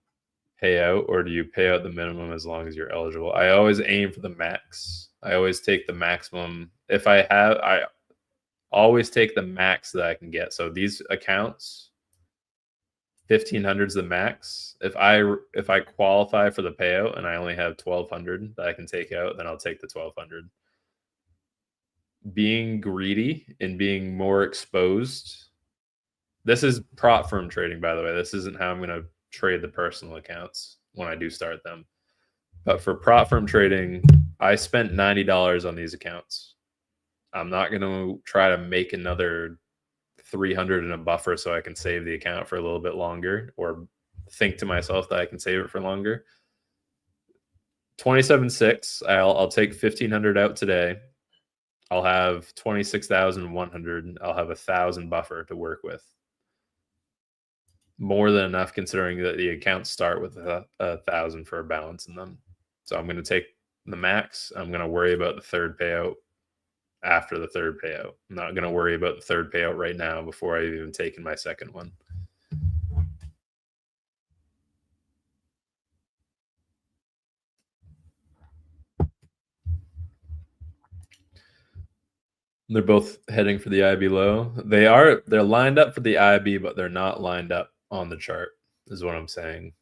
pay out, or do you pay out the minimum as long as you're eligible? I always aim for the max. I always take the maximum. I always take the max that I can get. So these accounts, 1,500 is the max. If I qualify for the payout and I only have 1,200 that I can take out, then I'll take the 1,200. Being greedy and being more exposed. This is prop firm trading, by the way. This isn't how I'm going to trade the personal accounts when I do start them. But for prop firm trading, I spent $90 on these accounts. I'm not going to try to make another 300 in a buffer so I can save the account for a little bit longer, or think to myself that I can save it for longer. 27.6, I'll take 1,500 out today. I'll have 26,100. I'll have 1,000 buffer to work with. more than enough considering that the accounts start with a thousand for a balance in them. So I'm going to take the max. I'm going to worry about the third payout after the third payout. I'm not going to worry about the third payout right now before I've even taken my second one. They're both heading for the IB low. They're lined up for the IB, but they're not lined up on the chart, is what I'm saying.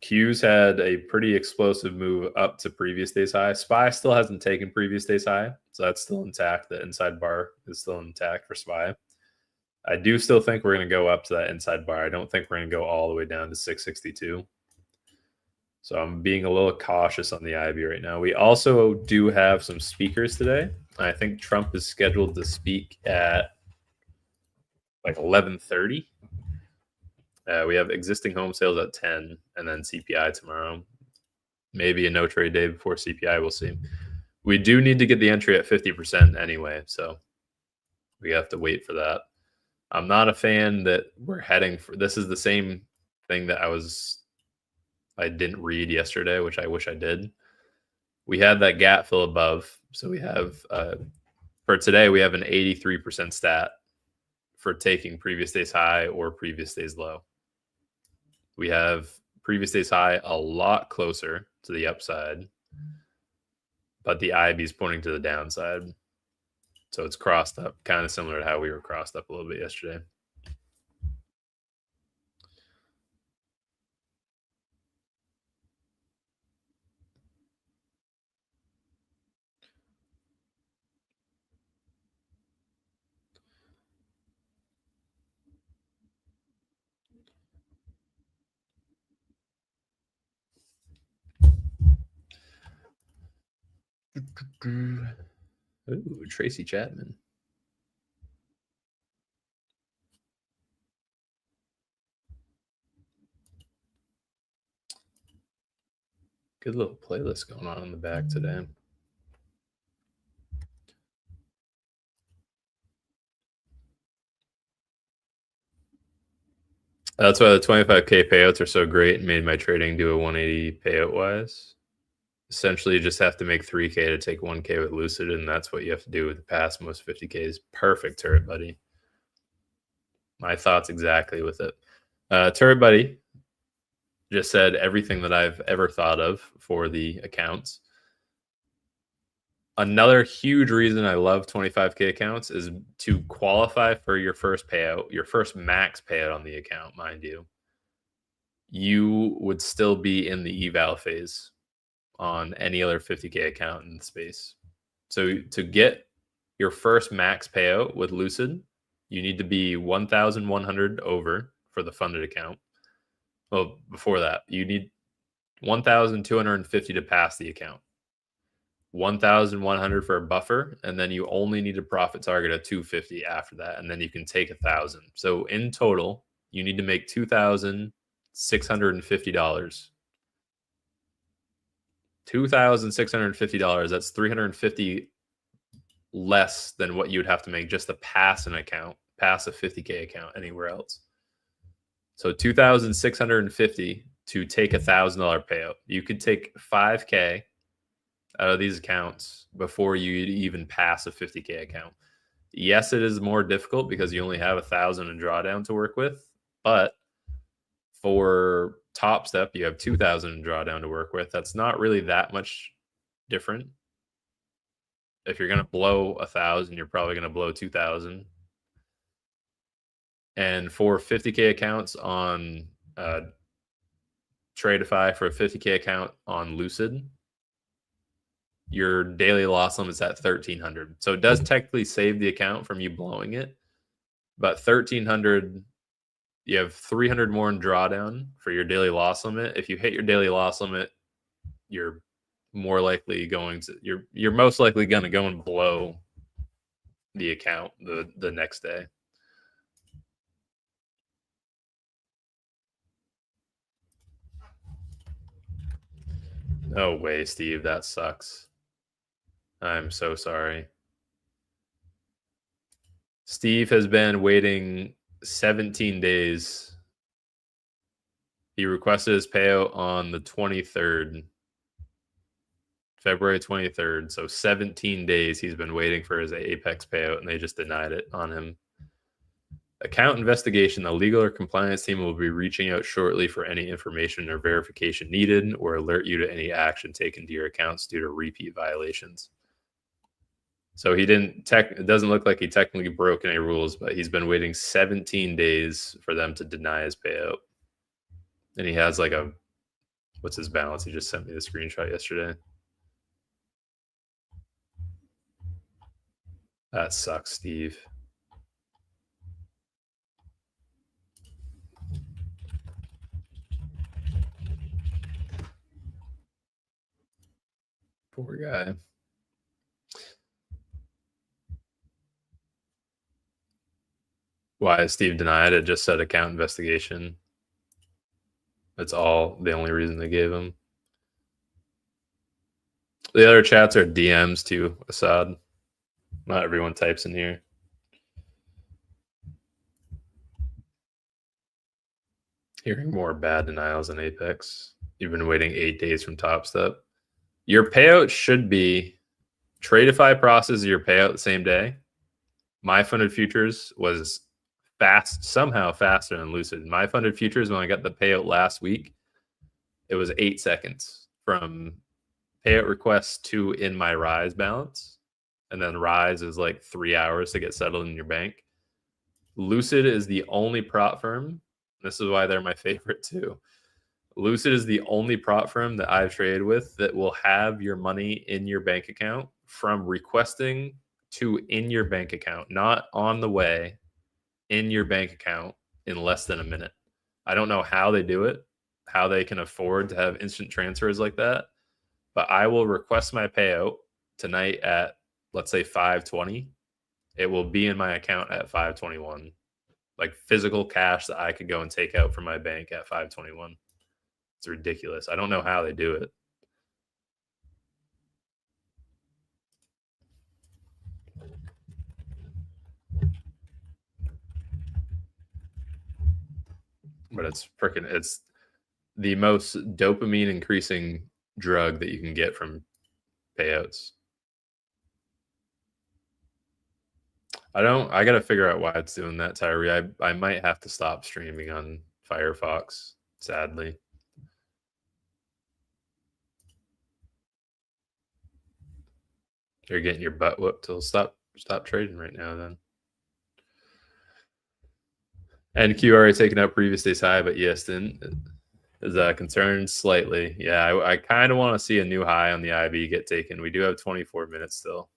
Q's had a pretty explosive move up to previous day's high. SPY still hasn't taken previous day's high, so that's still intact. The inside bar is still intact for SPY. I do still think we're going to go up to that inside bar. I don't think we're going to go all the way down to 662. So I'm being a little cautious on the IB right now. We also do have some speakers today. I think Trump is scheduled to speak at like 11:30. We have existing home sales at 10 and then CPI tomorrow. Maybe a no trade day before CPI. We'll see. We do need to get the entry at 50% anyway, so we have to wait for that. I'm not a fan that we're heading for. This is the same thing that I didn't read yesterday, which I wish I did. We had that gap fill above, so we have for today we have an 83% stat for taking previous day's high or previous day's low. We have previous day's high a lot closer to the upside, but the IB is pointing to the downside. So it's crossed up, kind of similar to how we were crossed up a little bit yesterday. Ooh, Tracy Chapman. Good little playlist going on in the back today. That's why the 25K payouts are so great and made my trading do a 180 payout wise. Essentially, you just have to make 3K to take 1K with Lucid, and that's what you have to do with the past most 50Ks. Perfect, Turret Buddy. My thoughts exactly with it. Turret Buddy just said everything that I've ever thought of for the accounts. Another huge reason I love 25K accounts is to qualify for your first payout, your first max payout on the account, mind you. You would still be in the eval phase on any other 50K account in the space. So to get your first max payout with Lucid, you need to be 1,100 over for the funded account. Well, before that, you need 1,250 to pass the account. 1,100 for a buffer, and then you only need a profit target of 250 after that, and then you can take 1,000. So in total, you need to make $2,650. $2,650. That's $350 less than what you would have to make just to pass an account, pass a 50K account anywhere else. So $2,650 to take $1,000 payout. You could take 5K out of these accounts before you even pass a 50K account. Yes, it is more difficult because you only have 1,000 in drawdown to work with, but for Top Step, you have 2,000 in drawdown to work with. That's not really that much different. If you're going to blow 1,000, you're probably going to blow 2,000. And for 50K accounts on Tradeify, for a 50K account on Lucid, your daily loss limit is at 1,300. So it does technically save the account from you blowing it, but 1,300, you have 300 more in drawdown for your daily loss limit. If you hit your daily loss limit, you're more likely going to you're most likely going to go and blow the account the next day. No way, Steve. That sucks. I'm so sorry. Steve has been waiting 17 days He requested his payout on the 23rd, February 23rd. So 17 days he's been waiting for his Apex payout, and they just denied it on him. Account investigation. The legal or compliance team will be reaching out shortly for any information or verification needed or alert you to any action taken to your accounts due to repeat violations. So he didn't it doesn't look like he technically broke any rules, but he's been waiting 17 days for them to deny his payout. And he has like what's his balance? He just sent me the screenshot yesterday. That sucks, Steve. Poor guy. Why is Steve denied it? Just said account investigation. That's the only reason they gave him. The other chats are DMs too, Assad. Not everyone types in here. Hearing more bad denials in Apex. You've been waiting 8 days from Top Step. Your payout should be Tradeify processes your payout the same day. My funded futures was somehow faster than Lucid. My funded futures, when I got the payout last week, it was 8 seconds from payout request to in my Rise balance. And then Rise is like 3 hours to get settled in your bank. Lucid is the only prop firm. This is why they're my favorite too. Lucid is the only prop firm that I've traded with that will have your money in your bank account from requesting to in your bank account, not on the way, in your bank account in less than a minute. I don't know how they do it, how they can afford to have instant transfers like that, but I will request my payout tonight at, let's say, 5:20. It will be in my account at 5:21. Like physical cash that I could go and take out from my bank at 5:21. It's ridiculous. I don't know how they do it. But it's the most dopamine increasing drug that you can get from payouts. I got to figure out why it's doing that, Tyree. I might have to stop streaming on Firefox, sadly. You're getting your butt whooped. So stop trading right now then. NQ already taken out previous day's high, but yes, then is concerned slightly. Yeah, I kind of want to see a new high on the IB get taken. We do have 24 minutes still.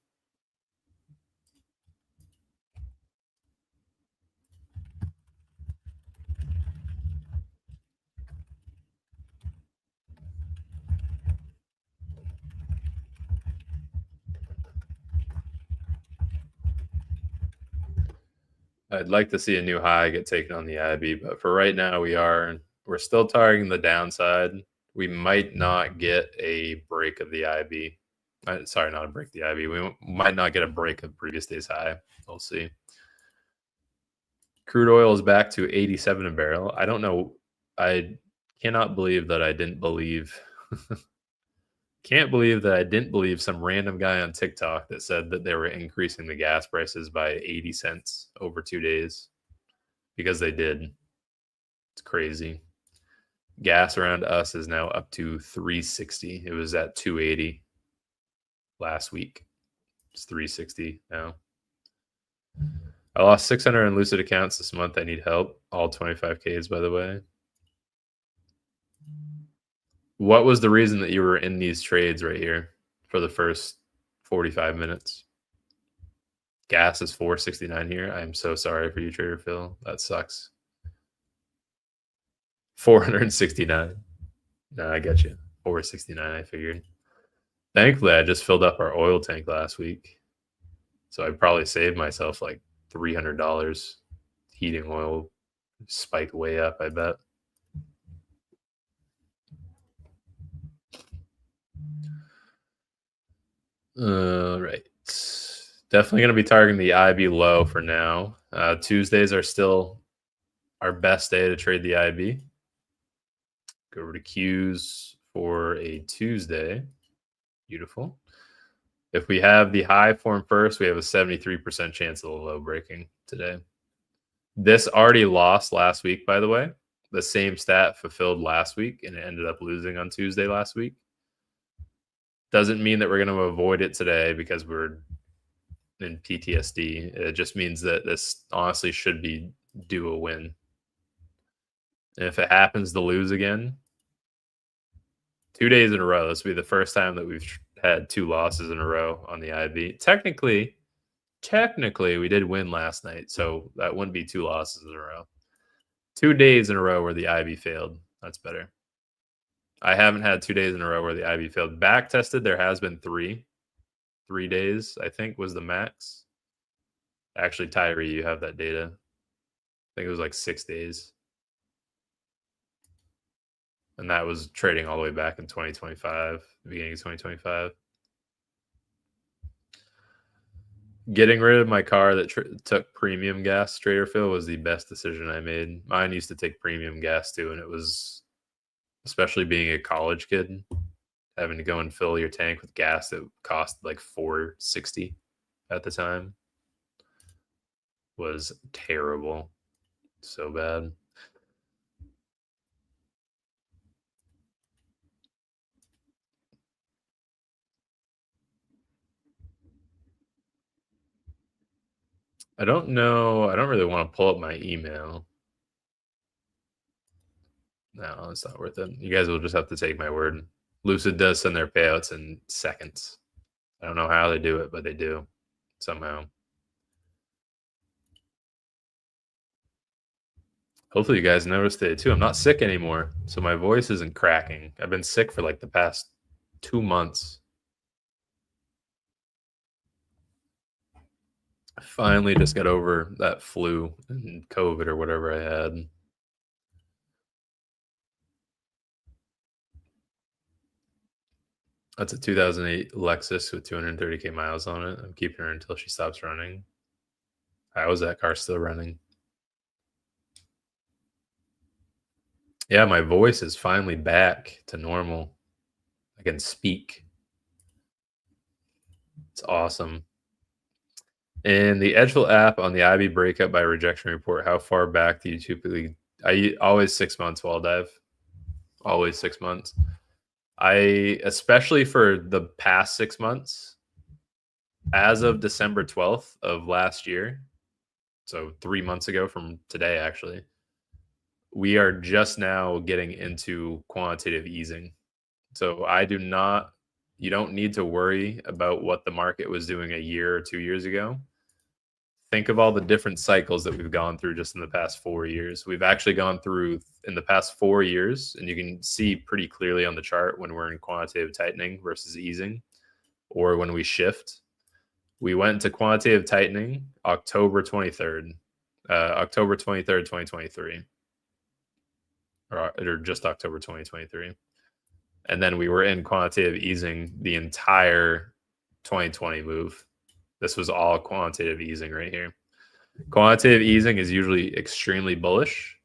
I'd like to see a new high get taken on the IB, but for right now, we're still targeting the downside. We might not get a break of the IB. Sorry, not a break of the IB. We might not get a break of previous day's high. We'll see. Crude oil is back to 87 a barrel. I don't know. I cannot believe that I didn't believe. Can't believe that I didn't believe some random guy on TikTok that said that they were increasing the gas prices by 80 cents over 2 days, because they did. It's crazy. Gas around us is now up to 360. It was at 280 last week. It's 360 now. I lost 600 in Lucid accounts this month. I need help. All 25Ks, by the way. What was the reason that you were in these trades right here for the first 45 minutes? Gas is 469 here. I am so sorry for you, Trader Phil. That sucks. 469. No, I got you. 469, I figured. Thankfully, I just filled up our oil tank last week. So I probably saved myself like $300. Heating oil spiked way up, I bet. Right. Definitely going to be targeting the IB low for now. Tuesdays are still our best day to trade the IB. Go over to Qs for a Tuesday. Beautiful. If we have the high form first, we have a 73% chance of the low breaking today. This already lost last week, by the way. The same stat fulfilled last week, and it ended up losing on Tuesday last week. Doesn't mean that we're going to avoid it today because we're in PTSD. It just means that this honestly should be due a win. And if it happens to lose again, 2 days in a row, this will be the first time that we've had 2 losses in a row on the IB. Technically, we did win last night, so that wouldn't be 2 losses in a row. 2 days in a row where the IB failed. That's better. I haven't had 2 days in a row where the IB failed. Back tested, there has been 3. 3 days, I think, was the max. Actually, Tyree, you have that data. I think it was like 6 days. And that was trading all the way back in 2025, beginning of 2025. Getting rid of my car that took premium gas, Trader Phil, was the best decision I made. Mine used to take premium gas too, and it was, especially being a college kid, having to go and fill your tank with gas that cost like $4.60 at the time was terrible. So bad. I don't know. I don't really want to pull up my email. No, it's not worth it. You guys will just have to take my word. Lucid does send their payouts in seconds. I don't know how they do it, but they do somehow. Hopefully you guys noticed it too. I'm not sick anymore, so my voice isn't cracking. I've been sick for like the past 2 months. I finally just got over that flu and COVID or whatever I had. That's a 2008 Lexus with 230K miles on it. I'm keeping her until she stops running. How is that car still running? Yeah, my voice is finally back to normal. I can speak. It's awesome. In the edgeful app on the IB breakup by rejection report, how far back do you typically? I always 6 months while dive. Always 6 months. Especially for the past 6 months, as of December 12th of last year, so 3 months ago from today, actually, we are just now getting into quantitative easing. So you don't need to worry about what the market was doing a year or 2 years ago. Think of all the different cycles that we've gone through just in the past 4 years. We've actually gone through in the past 4 years, and you can see pretty clearly on the chart when we're in quantitative tightening versus easing, or when we shift. We went to quantitative tightening October 23rd, 2023, or just October 2023. And then we were in quantitative easing the entire 2020 move. This was all quantitative easing right here. Quantitative easing is usually extremely bullish.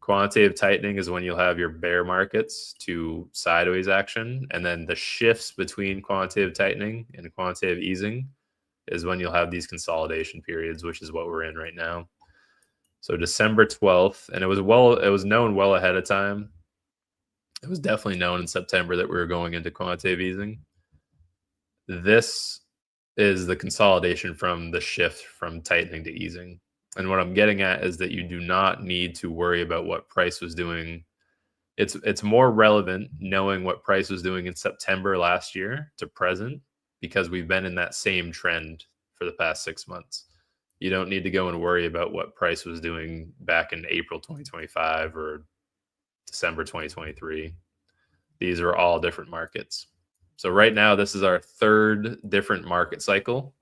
Quantitative tightening is when you'll have your bear markets to sideways action. And then the shifts between quantitative tightening and quantitative easing is when you'll have these consolidation periods, which is what we're in right now. So December 12th, and it was known well ahead of time. It was definitely known in September that we were going into quantitative easing. This is the consolidation from the shift from tightening to easing. And what I'm getting at is that you do not need to worry about what price was doing. It's more relevant knowing what price was doing in September last year to present, because we've been in that same trend for the past 6 months. You don't need to go and worry about what price was doing back in April 2025 or December 2023. These are all different markets. So right now, this is our third different market cycle,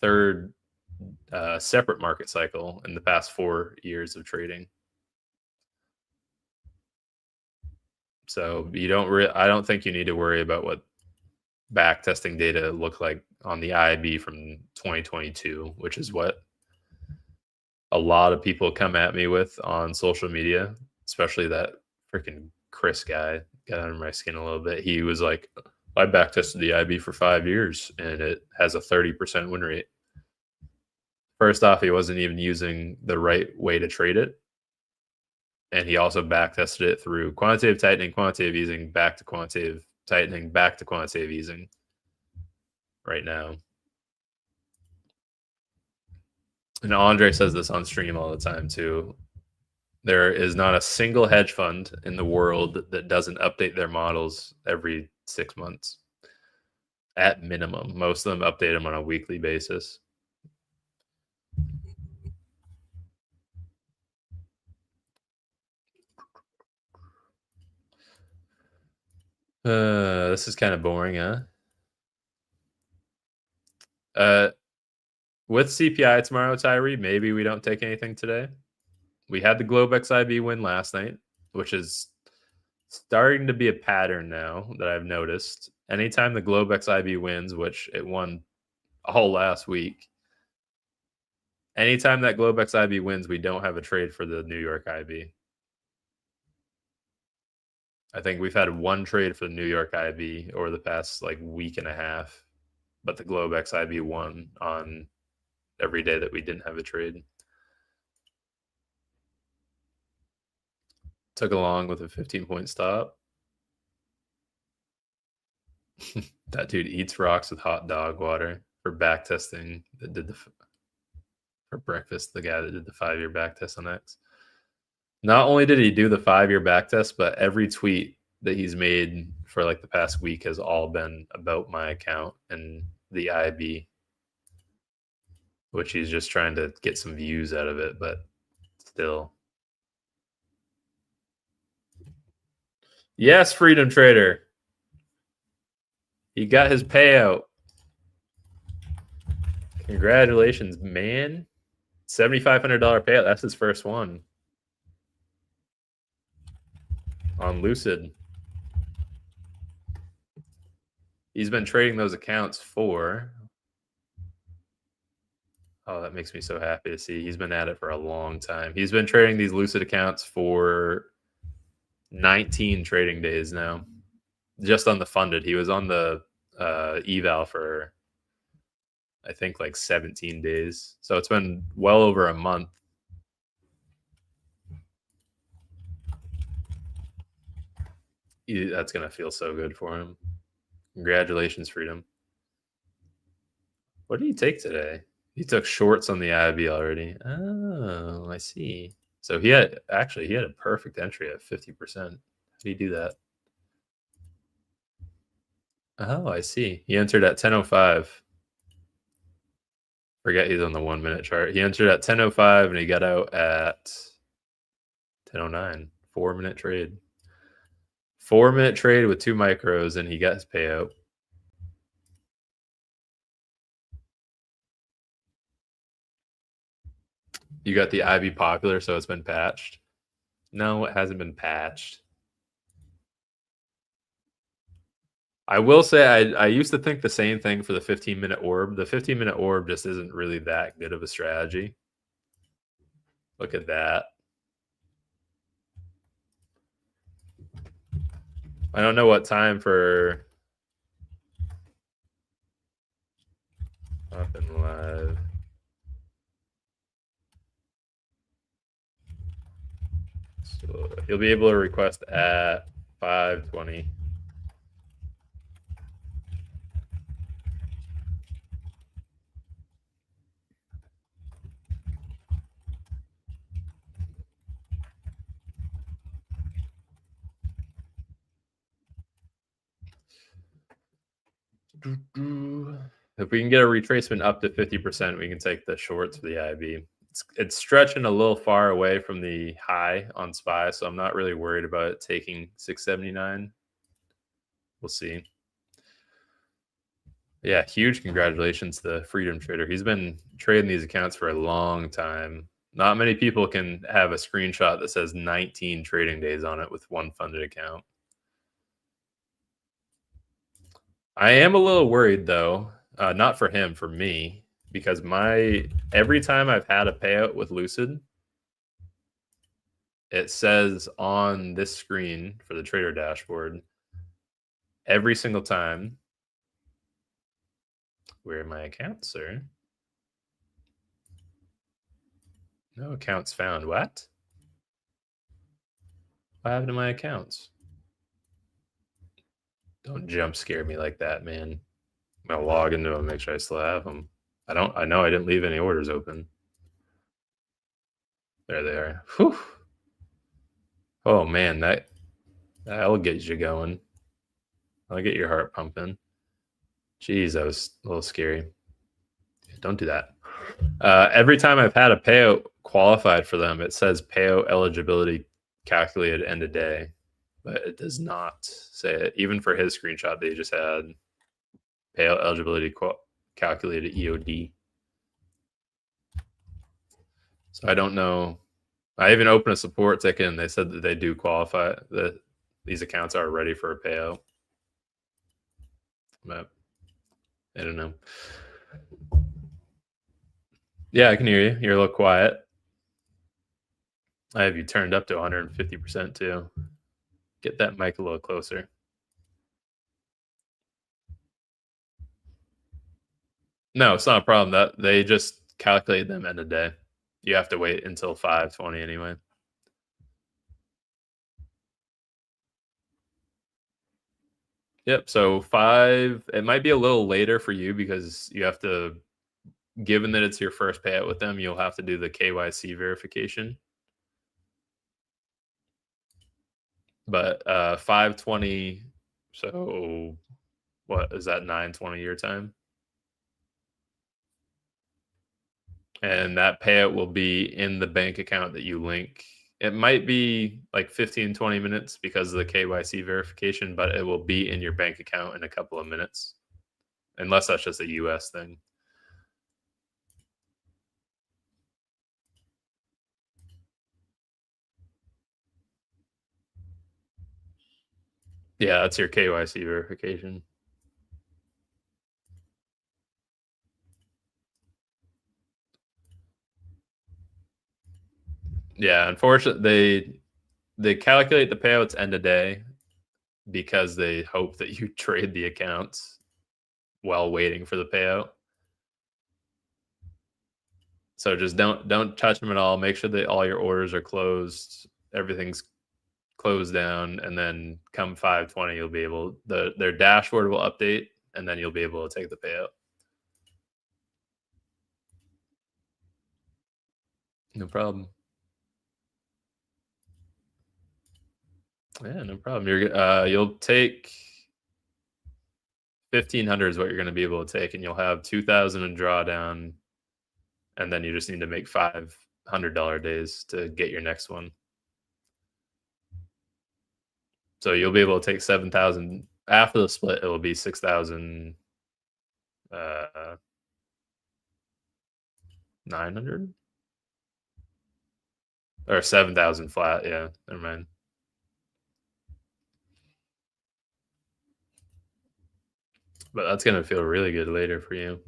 third separate market cycle in the past 4 years of trading. So I don't think you need to worry about what back testing data look like on the IB from 2022, which is what a lot of people come at me with on social media, especially that freaking Chris guy got under my skin a little bit. He was like, I back tested the IB for 5 years and it has a 30% win rate. First off, he wasn't even using the right way to trade it. And he also back tested it through quantitative tightening, quantitative easing, back to quantitative tightening, back to quantitative easing right now. And Andre says this on stream all the time too. There is not a single hedge fund in the world that doesn't update their models every 6 months. At minimum, most of them update them on a weekly basis. This is kind of boring, huh? With CPI tomorrow, Tyree, maybe we don't take anything today. We had the Globex IB win last night, which is starting to be a pattern now that I've noticed. Anytime the Globex IB wins, which it won all last week, anytime that Globex IB wins, we don't have a trade for the New York IB. I think we've had one trade for the New York IB over the past like week and a half, but the Globex IB won on every day that we didn't have a trade. Took along with a 15-point stop. That dude eats rocks with hot dog water for back testing. That did for breakfast. The guy that did the 5-year back test on X. Not only did he do the 5-year back test, but every tweet that he's made for like the past week has all been about my account and the IB, which he's just trying to get some views out of it, but still. Yes, Freedom Trader. He got his payout. Congratulations, man. $7,500 payout. That's his first one. On Lucid. He's been trading those accounts for... Oh, that makes me so happy to see. He's been at it for a long time. He's been trading these Lucid accounts for 19 trading days now. Just on the funded. He was on the eval for, I think, like 17 days. So it's been well over a month. That's going to feel so good for him. Congratulations, Freedom. What did he take today? He took shorts on the IB already. Oh, I see. So he had a perfect entry at 50%. How did he do that? Oh, I see. He entered at 10:05. Forget he's on the 1-minute chart. He entered at 10:05 and he got out at 10:09. 4-minute trade. 4-minute trade with 2 micros and he got his payout. You got the IB popular, so it's been patched? No, it hasn't been patched. I will say I used to think the same thing for the 15-minute orb. The 15-minute orb just isn't really that good of a strategy. Look at that. I don't know what time for up and live. So you'll be able to request at 5:20. If we can get a retracement up to 50%, we can take the shorts for the IB. It's stretching a little far away from the high on SPY, so I'm not really worried about it taking 679. We'll see. Yeah, huge congratulations to Freedom Trader. He's been trading these accounts for a long time. Not many people can have a screenshot that says 19 trading days on it with one funded account. I am a little worried, though. Not for him, for me. Because every time I've had a payout with Lucid, it says on this screen for the trader dashboard every single time. Where are my accounts, sir? No accounts found. What? What happened to my accounts? Don't jump scare me like that, man. I'm gonna log into them, make sure I still have them. I know I didn't leave any orders open. There they are. Whew. Oh man, that'll get you going. I'll get your heart pumping. Jeez, that was a little scary. Don't do that. Every time I've had a payout qualified for them, it says payout eligibility calculated end of day, but it does not say it. Even for his screenshot, they just had payout eligibility calculated EOD. So I don't know. I even opened a support ticket and they said that they do qualify, that these accounts are ready for a payout. But I don't know. Yeah, I can hear you. You're a little quiet. I have you turned up to 150% too. Get that mic a little closer. No, it's not a problem. That they just calculate them end of day. You have to wait until 5:20 anyway. Yep. So it might be a little later for you because you have to, given that it's your first payout with them, you'll have to do the KYC verification. But 5:20. So what is that? 9:20 your time. And that payout will be in the bank account that you link. It might be like 15, 20 minutes because of the KYC verification, but it will be in your bank account in a couple of minutes, unless that's just a US thing. Yeah, that's your KYC verification. Yeah, unfortunately, they calculate the payouts end of day because they hope that you trade the accounts while waiting for the payout. So just don't touch them at all. Make sure that all your orders are closed. Everything's closed down, and then come 5:20, you'll be able their dashboard will update, and then you'll be able to take the payout. No problem. Yeah, no problem. You'll take 1,500 is what you're going to be able to take, and you'll have 2,000 in drawdown, and then you just need to make $500 days to get your next one. So you'll be able to take 7,000 after the split. It will be 6,900 or 7,000 flat. Yeah, never mind. But that's gonna feel really good later for you.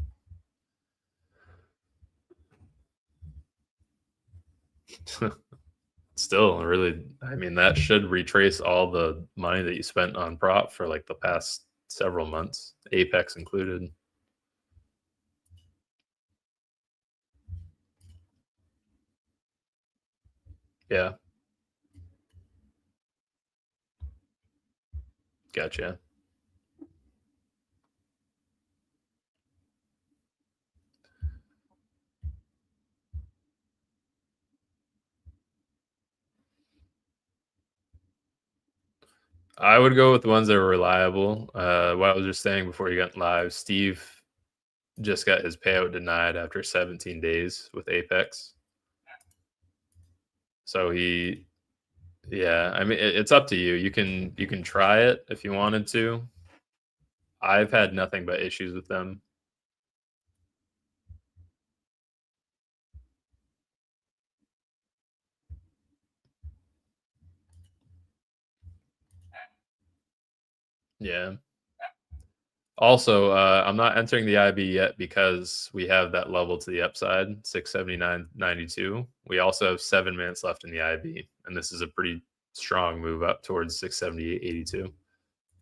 Still, really, I mean, that should retrace all the money that you spent on prop for like the past several months, Apex included. Yeah, gotcha. I would go with the ones that are reliable. What I was just saying before you got live, Steve just got his payout denied after 17 days with Apex. So yeah, I mean, it's up to you. You can try it if you wanted to. I've had nothing but issues with them. Yeah. Also, I'm not entering the IB yet because we have that level to the upside, 679.92. We also have 7 minutes left in the IB, and this is a pretty strong move up towards 678.82.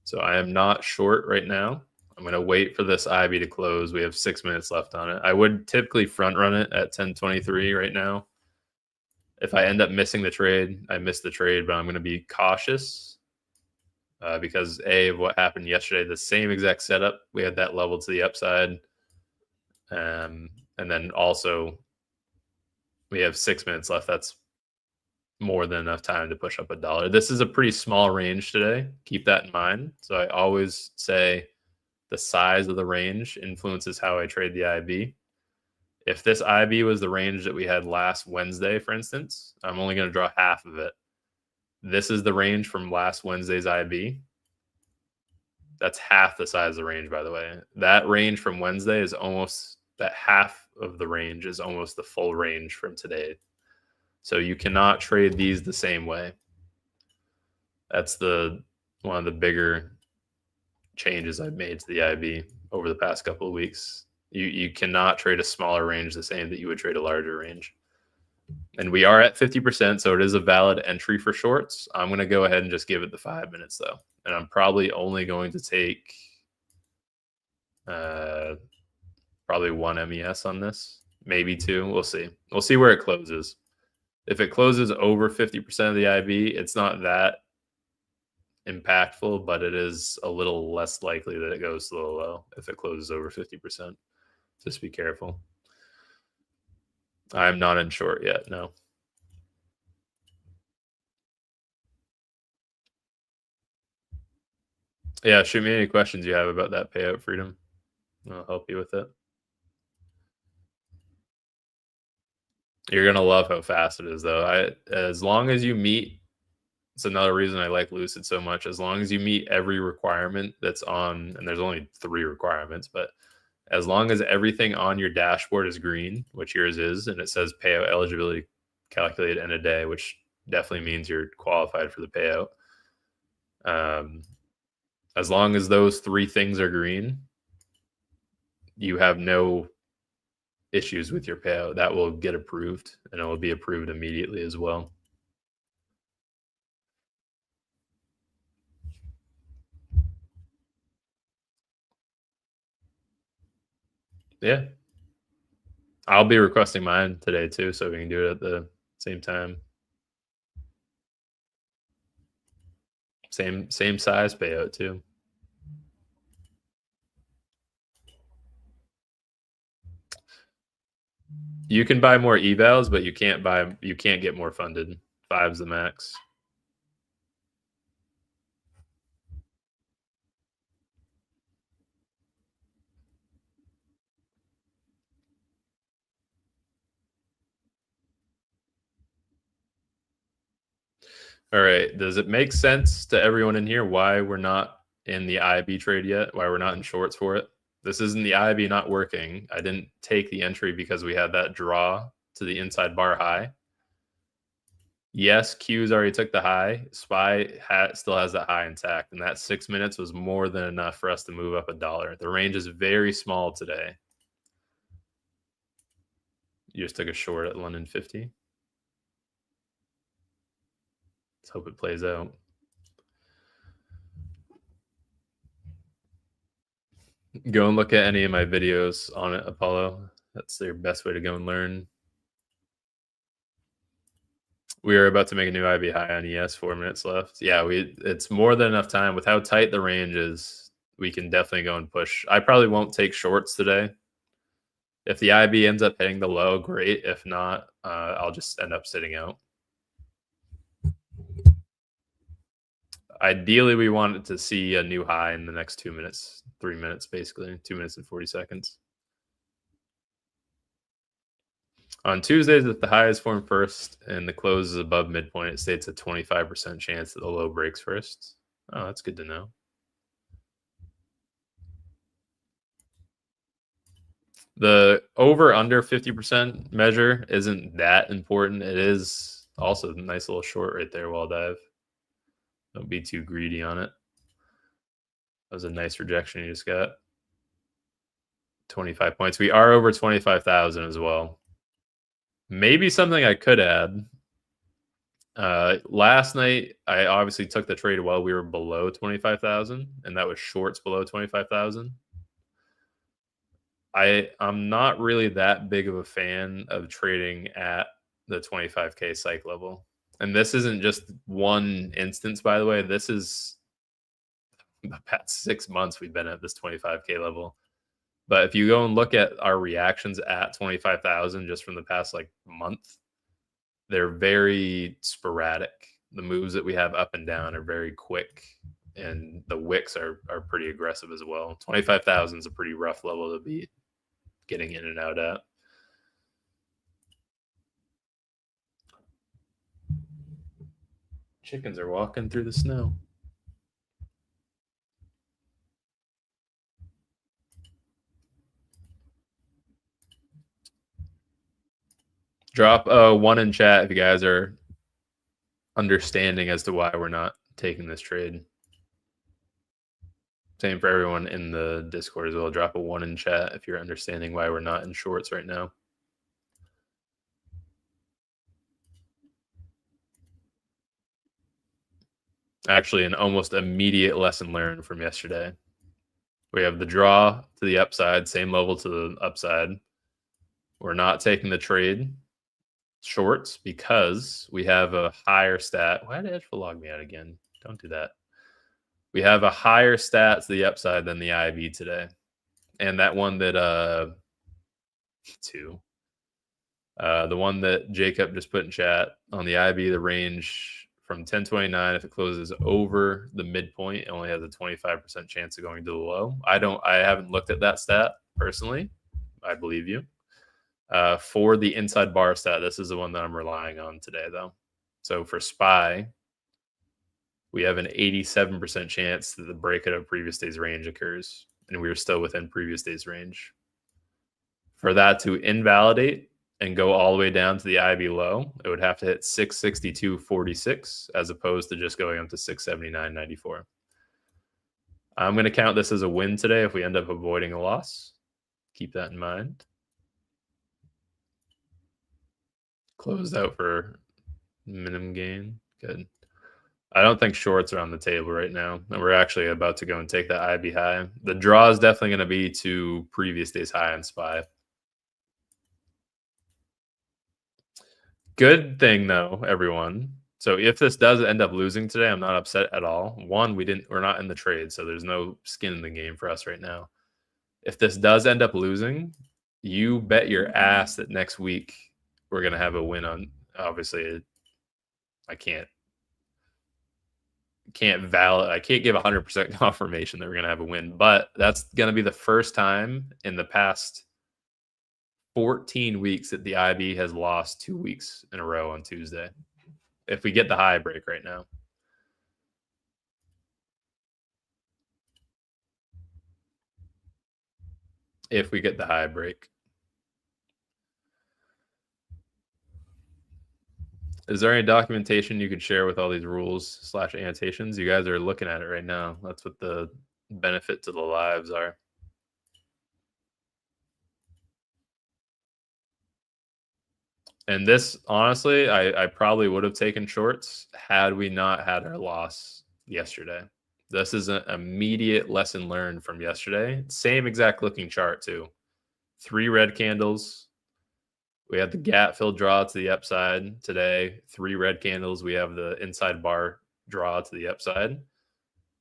So I am not short right now. I'm going to wait for this IB to close. We have 6 minutes left on it. I would typically front run it at 1023 right now. If I end up missing the trade, I missed the trade, but I'm going to be cautious because of what happened yesterday. The same exact setup. We had that level to the upside. And then also we have 6 minutes left. That's more than enough time to push up $1. This is a pretty small range today. Keep that in mind. So I always say the size of the range influences how I trade the IB. If this IB was the range that we had last Wednesday, for instance, I'm only going to draw half of it. This is the range from last Wednesday's IB. That's half the size of the range, by the way. That range from Wednesday is almost, that half of the range is almost the full range from today. So you cannot trade these the same way. That's one of the bigger changes I've made to the IB over the past couple of weeks. You cannot trade a smaller range the same that you would trade a larger range. And we are at 50%, so it is a valid entry for shorts. I'm going to go ahead and just give it the 5 minutes, though. And I'm probably only going to take probably one MES on this, maybe two. We'll see. We'll see where it closes. If it closes over 50% of the IB, it's not that impactful, but it is a little less likely that it goes to the low if it closes over 50%. Just be careful. I'm not in short yet, no. Yeah, shoot me any questions you have about that payout, Freedom. I'll help you with it. You're going to love how fast it is, though. As long as you meet, it's another reason I like Lucid so much. As long as you meet every requirement that's on, and there's only 3 requirements, but as long as everything on your dashboard is green, which yours is, and it says payout eligibility calculated in a day, which definitely means you're qualified for the payout. As long as those 3 things are green, you have no issues with your payout. That will get approved, and it will be approved immediately as well. Yeah. I'll be requesting mine today too, so we can do it at the same time. Same size payout too. You can buy more evals, but you can't get more funded. 5's the max. All right. Does it make sense to everyone in here why we're not in the IB trade yet? Why we're not in shorts for it? This isn't the IB not working. I didn't take the entry because we had that draw to the inside bar high. Yes, Q's already took the high. SPY still has that high intact, and that 6 minutes was more than enough for us to move up $1. The range is very small today. You just took a short at London 50. Let's hope it plays out. Go and look at any of my videos on it, Apollo. That's their best way to go and learn. We are about to make a new IB high on ES. 4 minutes left. Yeah, it's more than enough time. With how tight the range is, we can definitely go and push. I probably won't take shorts today. If the IB ends up hitting the low, great. If not, I'll just end up sitting out. Ideally, we wanted to see a new high in the next 2 minutes, 3 minutes, basically 2 minutes and 40 seconds. On Tuesdays, if the high is formed first and the close is above midpoint, it states a 25% chance that the low breaks first. Oh, that's good to know. The over under 50% measure isn't that important. It is also a nice little short right there, Wall Dive. Don't be too greedy on it. That was a nice rejection you just got. 25 points. We are over 25,000 as well. Maybe something I could add Last night, I obviously took the trade while we were below 25,000, and that was shorts below 25,000. I'm not really that big of a fan of trading at the 25K psych level. And this isn't just one instance, by the way. This is the past 6 months we've been at this 25K level. But if you go and look at our reactions at 25,000 just from the past like month, they're very sporadic. The moves that we have up and down are very quick, and the wicks are pretty aggressive as well. 25,000 is a pretty rough level to be getting in and out at. Chickens are walking through the snow. Drop a 1 in chat if you guys are understanding as to why we're not taking this trade. Same for everyone in the Discord as well. Drop a 1 in chat if you're understanding why we're not in shorts right now. Actually, an almost immediate lesson learned from yesterday. We have the draw to the upside, same level to the upside. We're not taking the trade shorts because we have a higher stat. Why did edgeful log me out again? Don't do that. We have a higher stat to the upside than the IB today. And that one that the one that Jacob just put in chat on the IB, the range from 1029, if it closes over the midpoint, it only has a 25% chance of going to the low. I haven't looked at that stat personally. I believe you. For the inside bar stat, this is the one that I'm relying on today, though. So for SPY, we have an 87% chance that the breakout of previous day's range occurs, and we are still within previous day's range. For that to invalidate and go all the way down to the IB low, it would have to hit 662.46 as opposed to just going up to 679.94. I'm going to count this as a win today if we end up avoiding a loss. Keep that in mind. Closed out for minimum gain. Good. I don't think shorts are on the table right now. And we're actually about to go and take that IB high. The draw is definitely going to be to previous day's high on SPY. Good thing though, everyone. So if this does end up losing today, I'm not upset at all. One, we're not in the trade, so there's no skin in the game for us right now. If this does end up losing, you bet your ass that next week we're going to have a win on. Obviously, I can't give 100% confirmation that we're going to have a win, but that's going to be the first time in the past 14 weeks that the IB has lost 2 weeks in a row on Tuesday. If we get the high break right now. If we get the high break. Is there any documentation you could share with all these rules / annotations? You guys are looking at it right now. That's what the benefit to the lives are. And this, honestly, I probably would have taken shorts had we not had our loss yesterday. This is an immediate lesson learned from yesterday. Same exact looking chart, too. 3 red candles. We had the gap fill draw to the upside today. 3 red candles. We have the inside bar draw to the upside.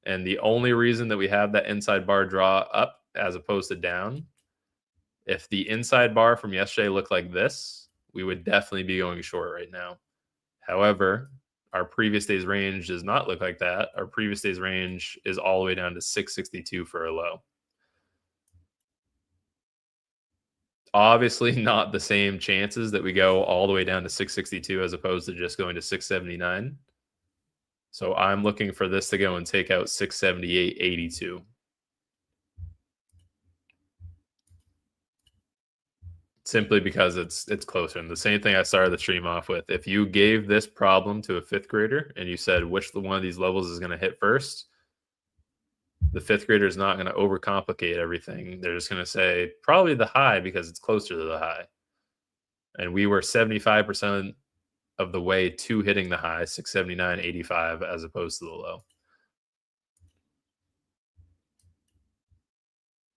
And the only reason that we have that inside bar draw up as opposed to down, if the inside bar from yesterday looked like this, we would definitely be going short right now. However, our previous day's range does not look like that. Our previous day's range is all the way down to 662 for a low. Obviously not the same chances that we go all the way down to 662 as opposed to just going to 679. So I'm looking for this to go and take out 678.82. Simply because it's closer. And the same thing I started the stream off with. If you gave this problem to a 5th grader and you said which one of these levels is going to hit first, the 5th grader is not going to overcomplicate everything. They're just going to say probably the high because it's closer to the high. And we were 75% of the way to hitting the high, 679.85, as opposed to the low.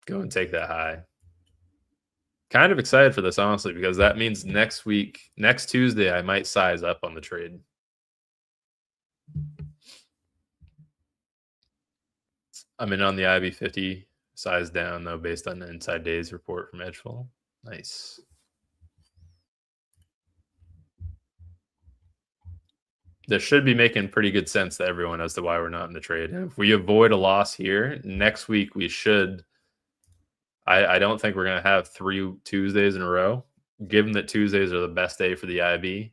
Go and take that high. Kind of excited for this, honestly, because that means next Tuesday, I might size up on the trade. I'm in on the IB50, size down, though, based on the inside days report from Edgeful. Nice. This should be making pretty good sense to everyone as to why we're not in the trade. And if we avoid a loss here, next week we should. I don't think we're going to have 3 Tuesdays in a row. Given that Tuesdays are the best day for the IB,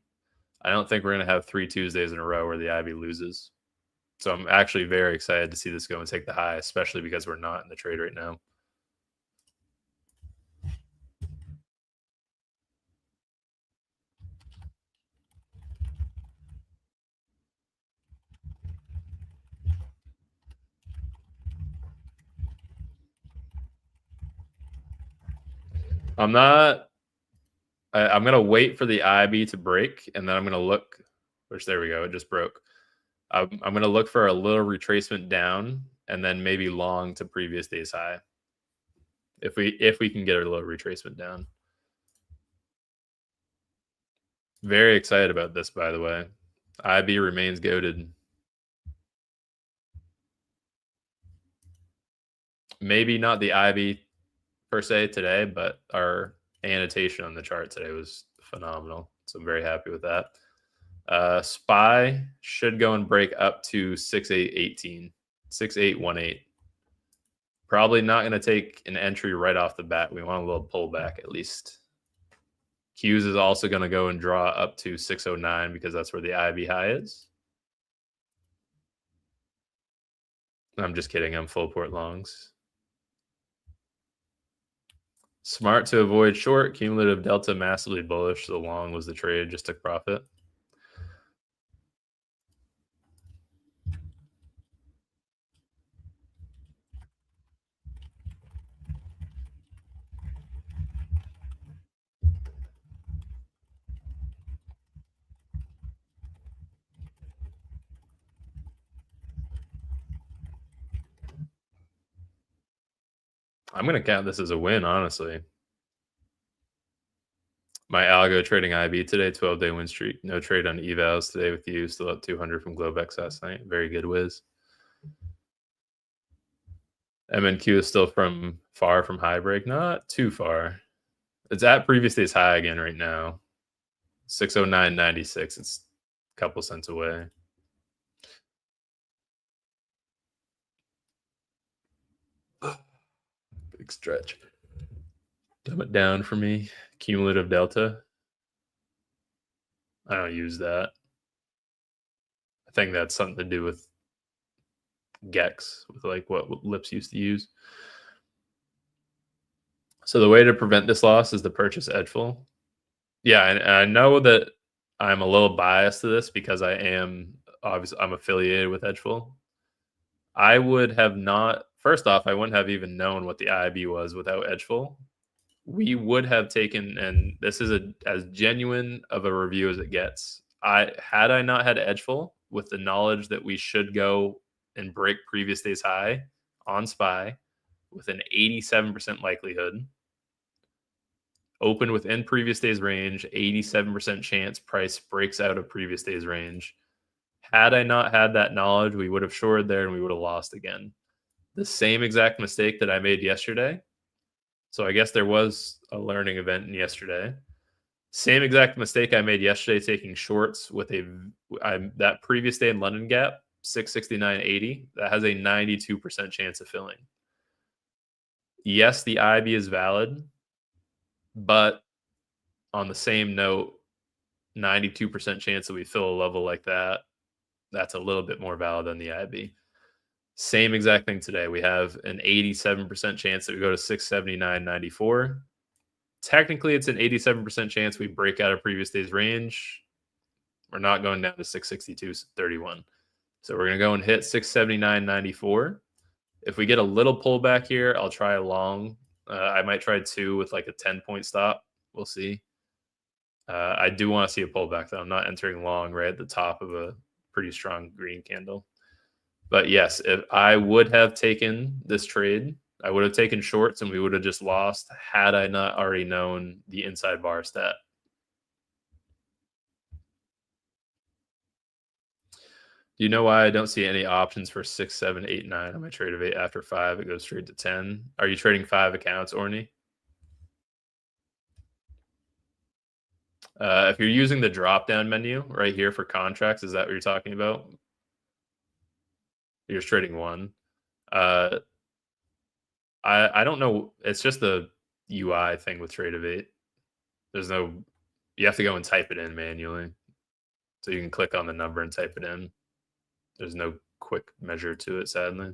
I don't think we're going to have 3 Tuesdays in a row where the IB loses. So I'm actually very excited to see this go and take the high, especially because we're not in the trade right now. I'm going to wait for the IB to break, and then I'm going to look, which there we go. It just broke. I'm going to look for a little retracement down and then maybe long to previous day's high. If we can get a little retracement down. Very excited about this, by the way. IB remains goated. Maybe not the IB per se today, but our annotation on the chart today was phenomenal. So I'm very happy with that. SPY should go and break up to 6.818, 6.818. Probably not going to take an entry right off the bat. We want a little pullback at least. Qs is also going to go and draw up to 609 because that's where the IB high is. I'm just kidding. I'm full port longs. Smart to avoid short. Cumulative delta massively bullish. The long was the trade. Just took profit. I'm going to count this as a win, honestly. My algo trading IB today, 12-day win streak. No trade on evals today with you. Still up 200 from Globex last night. Very good whiz. MNQ is still far from high break. Not too far. It's at previous day's high again right now. 609.96. It's a couple cents away. Big stretch. Dumb it down for me. Cumulative delta. I don't use that. I think that's something to do with Gex, with like what Lips used to use. So the way to prevent this loss is to purchase edgeful. Yeah, and I know that I'm a little biased to this because I'm affiliated with edgeful. I would have not. First off, I wouldn't have even known what the IB was without edgeful. We would have taken, and this is as genuine of a review as it gets. Had I not had edgeful, with the knowledge that we should go and break previous day's high on SPY with an 87% likelihood, open within previous day's range, 87% chance price breaks out of previous day's range. Had I not had that knowledge, we would have shorted there and we would have lost again. The same exact mistake that I made yesterday. So I guess there was a learning event yesterday. Same exact mistake I made yesterday taking shorts with that previous day in London gap, 669.80. That has a 92% chance of filling. Yes, the IB is valid, but on the same note, 92% chance that we fill a level like that, that's a little bit more valid than the IB. Same exact thing today. We have an 87% chance that we go to 679.94. Technically, it's an 87% chance we break out of previous day's range. We're not going down to 662.31. So we're going to go and hit 679.94. If we get a little pullback here, I'll try a long. I might try 2 with like a 10-point stop. We'll see. I do want to see a pullback though. I'm not entering long right at the top of a pretty strong green candle. But yes, if I would have taken this trade, I would have taken shorts and we would have just lost had I not already known the inside bar stat. Do you know why I don't see any options for 6, 7, 8, 9 on my trade of 8 after 5? It goes straight to 10. Are you trading 5 accounts, Orny? If you're using the drop down menu right here for contracts, is that what you're talking about? You're trading one. Uh, I don't know. It's just the UI thing with trade of 8. There's no, you have to go and type it in manually. So you can click on the number and type it in. There's no quick measure to it, sadly.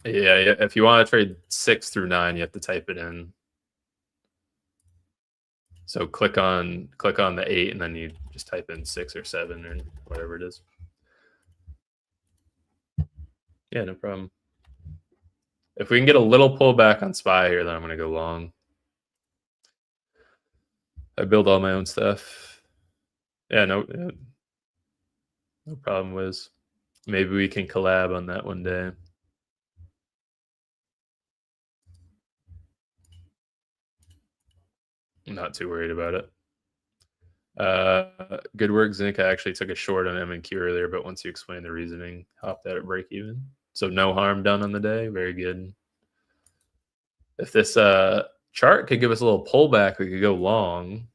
Yeah, if you want to trade 6 through 9, you have to type it in. So click on the 8, and then you just type in 6 or 7 or whatever it is. Yeah, no problem. If we can get a little pullback on SPY here, then I'm going to go long. I build all my own stuff. Yeah, no problem, Wiz. Maybe we can collab on that one day. I'm not too worried about it. Good work, Zinc. I actually took a short on M&Q earlier, but once you explain the reasoning, hopped out at break even. So no harm done on the day. Very good. If this chart could give us a little pullback, we could go long.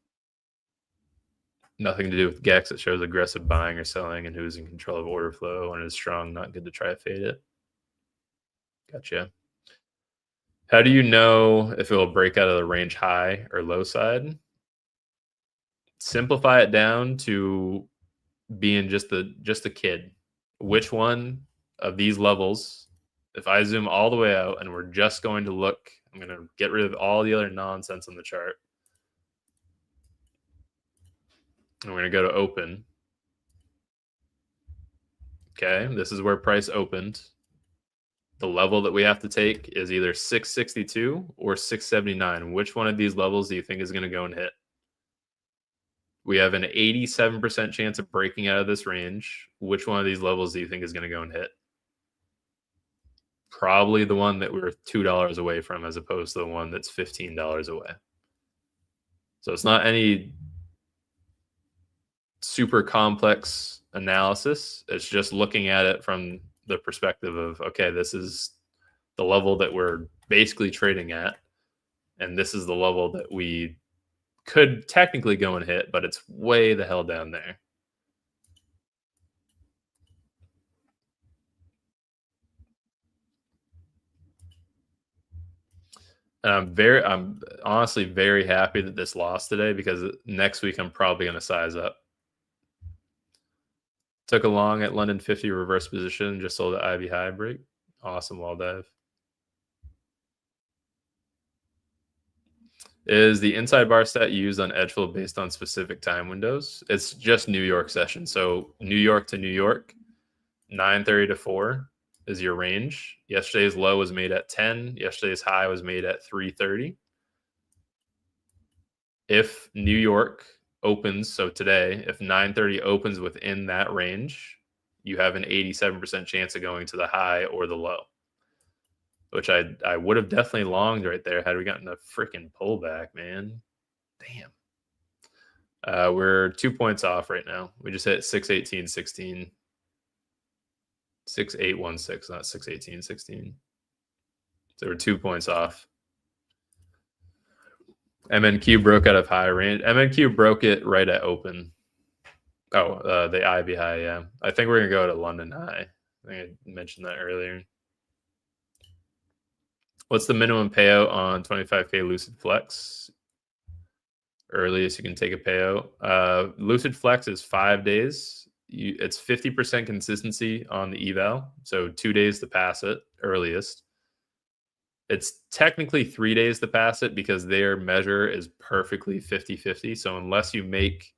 Nothing to do with Gex. It shows aggressive buying or selling and who's in control of order flow. When it is strong, not good to try to fade it. Gotcha. How do you know if it will break out of the range high or low side? Simplify it down to being just a kid. Which one of these levels, if I zoom all the way out and we're just going to look, I'm going to get rid of all the other nonsense on the chart. And we're going to go to open. Okay, this is where price opened. The level that we have to take is either 662 or 679. Which one of these levels do you think is going to go and hit? We have an 87% chance of breaking out of this range. Which one of these levels do you think is going to go and hit? Probably the one that we're $2 away from, as opposed to the one that's $15 away. So it's not any super complex analysis. It's just looking at it from the perspective of, okay, this is the level that we're basically trading at, and this is the level that we could technically go and hit, but it's way the hell down there. And I'm honestly very happy that this lost today, because next week I'm probably going to size up. Took a long at London 50 reverse position, just sold the Ivy high break. Awesome wall dive. Is the inside bar stat used on edgeful based on specific time windows? It's just New York session. So New York to New York, 9:30 to 4 is your range. Yesterday's low was made at 10. Yesterday's high was made at 3:30. If New York opens, so today, if 9:30 opens within that range, you have an 87% chance of going to the high or the low, which I would have definitely longed right there had we gotten a freaking pullback, man. Damn. We're 2 points off right now. We just hit 618.16. 6816, not 618.16. So we're 2 points off. MNQ broke out of high range. MNQ broke it right at open. Oh, the Ivy high, yeah. I think we're going to go to London high. I think I mentioned that earlier. What's the minimum payout on 25K Lucid Flex? Earliest you can take a payout. Lucid Flex is 5 days. It's 50% consistency on the eval, so 2 days to pass it, earliest. It's technically 3 days to pass it because their measure is perfectly 50-50. So unless you make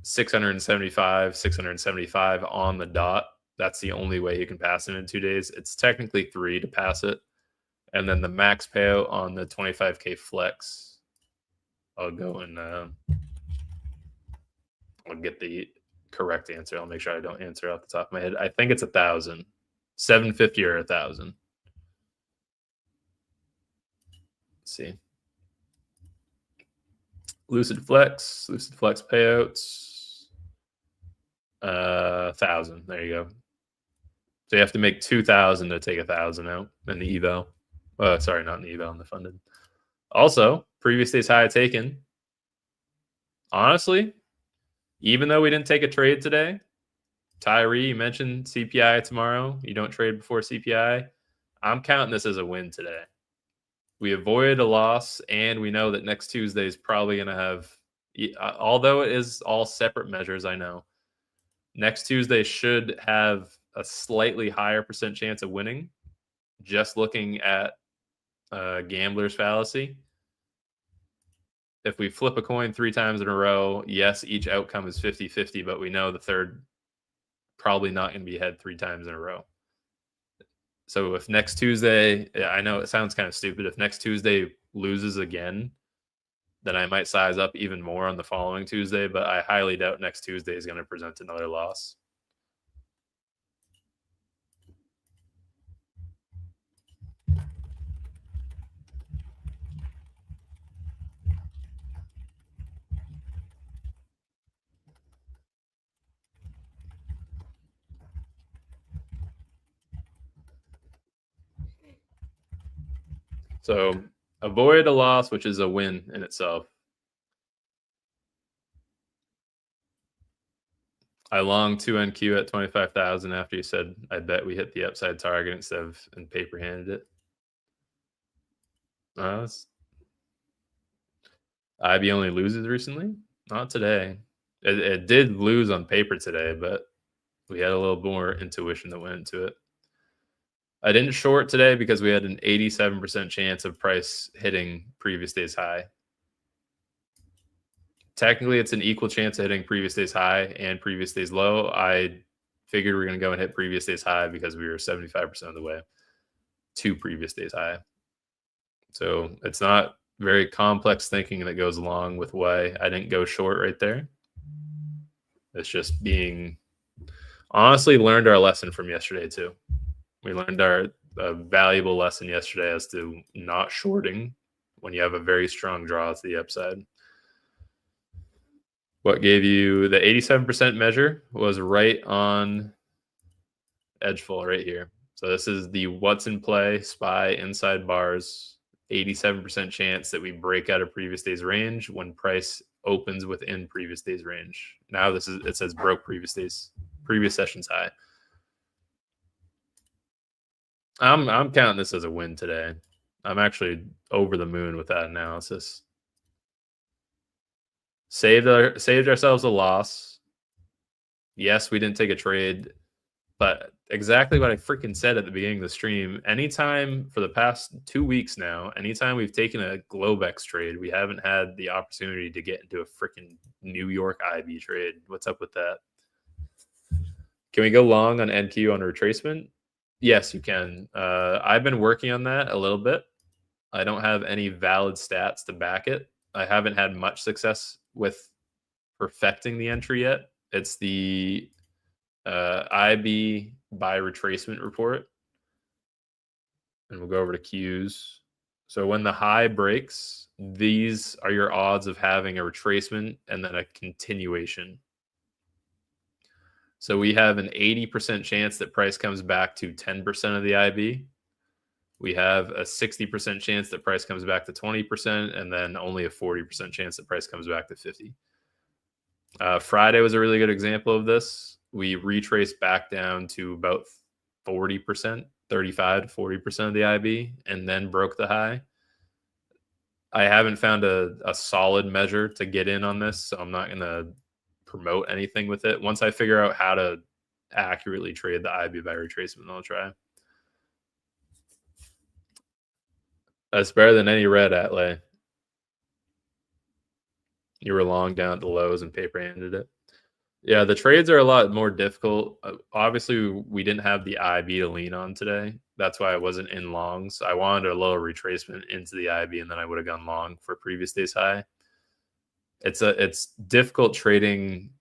675, 675 on the dot. That's the only way you can pass it in 2 days. It's technically 3 to pass it. And then the max payout on the 25K flex, I'll go and I'll get the correct answer. I'll make sure I don't answer off the top of my head. I think it's 1,000, 750 or 1,000. Let's see. Lucid Flex payouts, 1,000. There you go. So you have to make 2,000 to take 1,000 out in the eval. Sorry, not in the eval, in the funded. Also, previous day's high taken. Honestly, even though we didn't take a trade today, Tyree, you mentioned CPI tomorrow. You don't trade before CPI. I'm counting this as a win today. We avoided a loss, and we know that next Tuesday is probably going to have, although it is all separate measures, I know, next Tuesday should have a slightly higher percent chance of winning, just looking at gambler's fallacy. If we flip a coin 3 times in a row, yes, each outcome is 50-50, but we know the third probably not going to be ahead 3 times in a row. So if next Tuesday, I know it sounds kind of stupid, if next Tuesday loses again, then I might size up even more on the following Tuesday, but I highly doubt next Tuesday is going to present another loss. So avoid a loss, which is a win in itself. I long 2NQ at 25,000 after you said, I bet we hit the upside target instead of and paper handed it. IB only loses recently? Not today. It did lose on paper today, but we had a little more intuition that went into it. I didn't short today because we had an 87% chance of price hitting previous day's high. Technically, it's an equal chance of hitting previous day's high and previous day's low. I figured we are going to go and hit previous day's high because we were 75% of the way to previous day's high. So it's not very complex thinking that goes along with why I didn't go short right there. It's just being honestly learned our lesson from yesterday too. We learned our valuable lesson yesterday as to not shorting when you have a very strong draw to the upside. What gave you the 87% measure was right on edgeful right here. So this is the what's in play SPY inside bars, 87% chance that we break out of previous day's range when price opens within previous day's range. Now it says broke previous session's high. I'm counting this as a win today. I'm actually over the moon with that analysis. Saved ourselves a loss. Yes, we didn't take a trade, but exactly what I freaking said at the beginning of the stream. Anytime for the past 2 weeks now, anytime we've taken a Globex trade, we haven't had the opportunity to get into a freaking New York IB trade. What's up with that? Can we go long on NQ on retracement? Yes, you can. I've been working on that a little bit. I don't have any valid stats to back it. I haven't had much success with perfecting the entry yet. It's the IB by retracement report. And we'll go over to Qs. So when the high breaks, these are your odds of having a retracement and then a continuation. So we have an 80% chance that price comes back to 10% of the IB. We have a 60% chance that price comes back to 20%, and then only a 40% chance that price comes back to 50. Friday was a really good example of this. We retraced back down to about 40%, 35 to 40% of the IB, and then broke the high. I haven't found a solid measure to get in on this, so I'm not going to promote anything with it. Once I figure out how to accurately trade the IB by retracement, I'll try. That's better than any red outlay. You were long down at the lows and paper handed it. Yeah, the trades are a lot more difficult. Obviously, we didn't have the IB to lean on today. That's why I wasn't in longs. I wanted a little retracement into the IB, and then I would have gone long for previous day's high. It's difficult trading,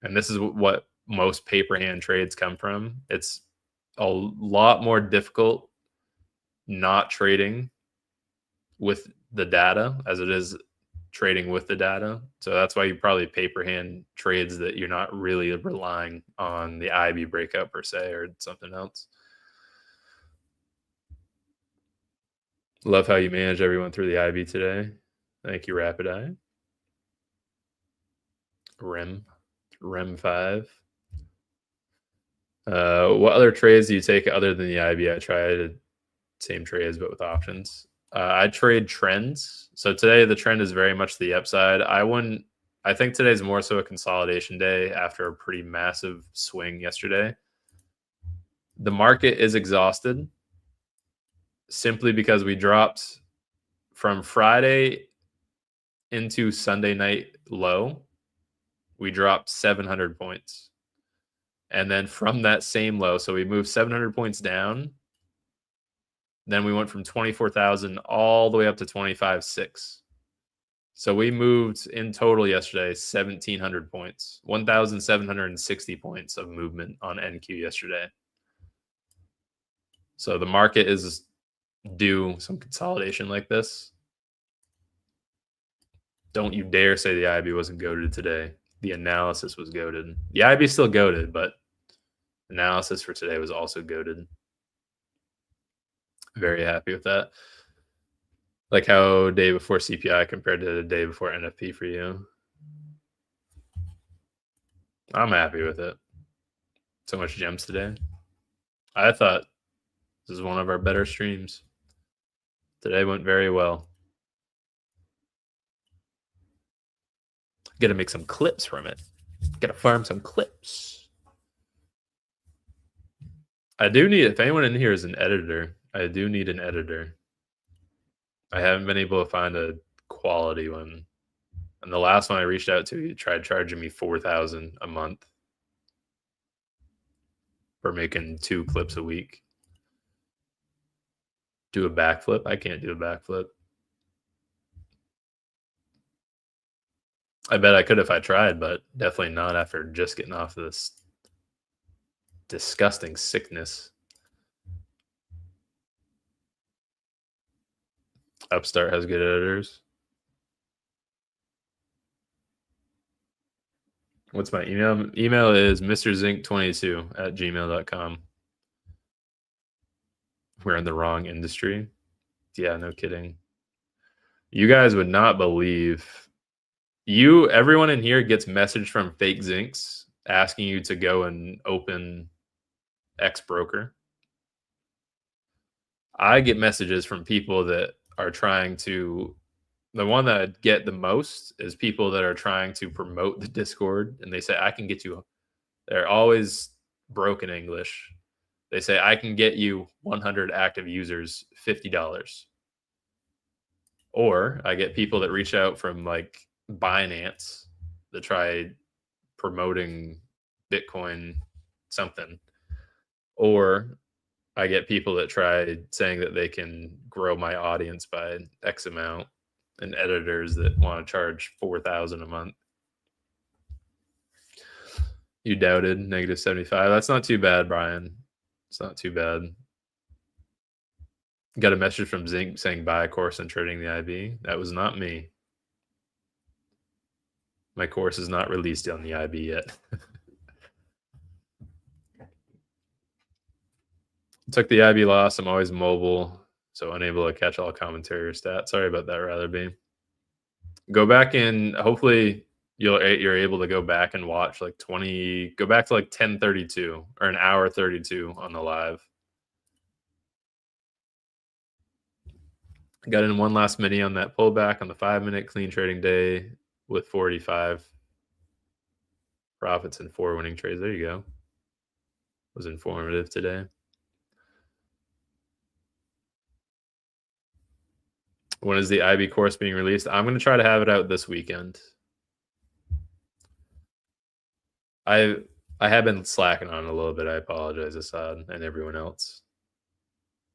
and this is what most paper hand trades come from. It's a lot more difficult not trading with the data as it is trading with the data. So that's why you probably paper hand trades that you're not really relying on the IB breakout per se or something else. Love how you manage everyone through the IB today. Thank you, Rapid Eye. Rem 5. What other trades do you take other than the IB? I tried same trades but with options. I trade trends. So today the trend is very much the upside. I think today's more so a consolidation day after a pretty massive swing yesterday. The market is exhausted simply because we dropped from Friday into Sunday night low. We dropped 700 points. And then from that same low, so we moved 700 points down. Then we went from 24,000 all the way up to 25,600. So we moved in total yesterday 1,700 points, 1,760 points of movement on NQ yesterday. So the market is due some consolidation like this. Don't you dare say the IB wasn't goated today. The analysis was goated. The IB is still goated, but analysis for today was also goated. Very happy with that. Like how day before CPI compared to the day before NFP for you. I'm happy with it. So much gems today. I thought this is one of our better streams. Today went very well. Got to make some clips from it. Got to farm some clips. I do need, if anyone in here is an editor, I do need an editor. I haven't been able to find a quality one. And the last one I reached out to, he tried charging me $4,000 a month for making 2 clips a week. Do a backflip? I can't do a backflip. I bet I could if I tried, but definitely not after just getting off this disgusting sickness. Upstart has good editors. What's my email? Email is mrzinc22@gmail.com. We're in the wrong industry. Yeah, no kidding. You guys would not believe. Everyone in here gets message from fake Zincs asking you to go and open X broker. I get messages from people that are trying to. The one that I get the most is people that are trying to promote the Discord, and they say, I can get you. They're always broken English. They say, I can get you 100 active users, $50. Or I get people that reach out from like Binance that try promoting Bitcoin something. Or I get people that try saying that they can grow my audience by X amount, and editors that want to charge $4,000 a month. You doubted -75. That's not too bad, Brian. It's not too bad. Got a message from Zinc saying buy a course on trading the IB. That was not me. My course is not released on the IB yet. Took the IB loss. I'm always mobile, so unable to catch all commentary or stats. Sorry about that, rather be. Go back and hopefully you're able to go back and watch like 20. Go back to like 10:32 or an hour 32 on the live. Got in one last mini on that pullback on the 5-minute clean trading day with 45 profits and 4 winning trades. There you go. Was informative today. When is the IB course being released? I'm going to try to have it out this weekend. I I have been slacking on it a little bit. I apologize, Assad, and everyone else.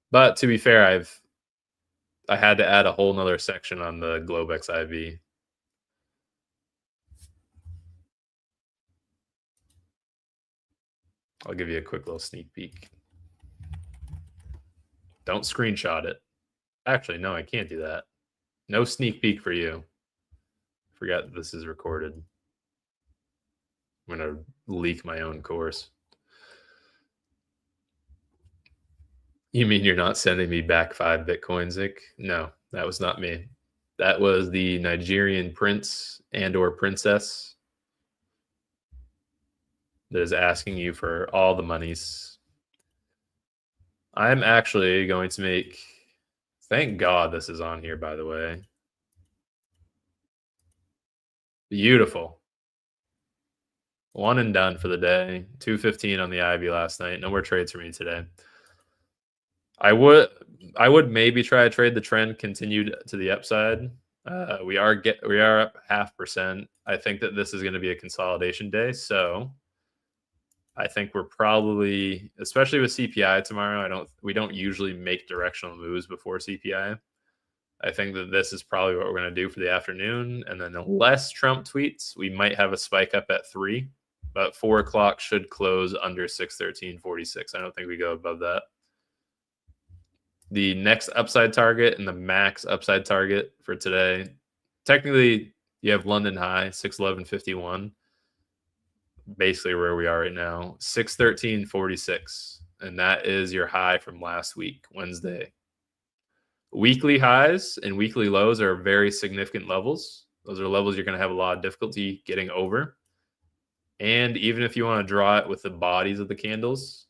But to be fair, I had to add a whole nother section on the Globex IV. I'll give you a quick little sneak peek. Don't screenshot it. Actually, no, I can't do that. No sneak peek for you. Forgot this is recorded. I'm going to leak my own course. You mean you're not sending me back 5 Bitcoin, Zinc? No, that was not me. That was the Nigerian prince and or princess that is asking you for all the monies. I'm actually going to make... Thank God this is on here, by the way. Beautiful. One and done for the day. 215 on the Ivy last night. No more trades for me today. I would maybe try to trade the trend continued to the upside. We are up 0.5%. I think that this is going to be a consolidation day, so I think we're probably, especially with CPI tomorrow, we don't usually make directional moves before CPI. I think that this is probably what we're going to do for the afternoon, and then unless Trump tweets, we might have a spike up at 3, but 4 o'clock should close under 613.46. I don't think we go above that. The next upside target and the max upside target for today, technically you have London high 611.51, basically where we are right now, 613.46, and that is your high from last week, Wednesday. Weekly highs and weekly lows are very significant levels. Those are levels you're going to have a lot of difficulty getting over. And even if you want to draw it with the bodies of the candles,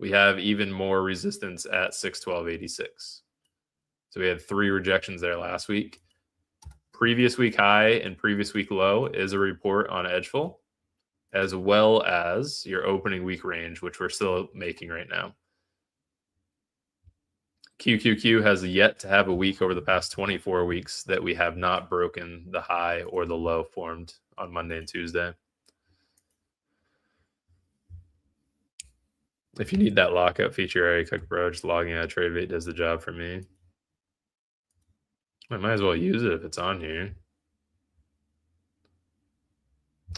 we have even more resistance at 612.86. So we had 3 rejections there last week. Previous week high and previous week low is a report on edgeful, as well as your opening week range, which we're still making right now. QQQ has yet to have a week over the past 24 weeks that we have not broken the high or the low formed on Monday and Tuesday. If you need that lockout feature, Area Cook Bro, just logging out of TradeMate does the job for me. I might as well use it if it's on here.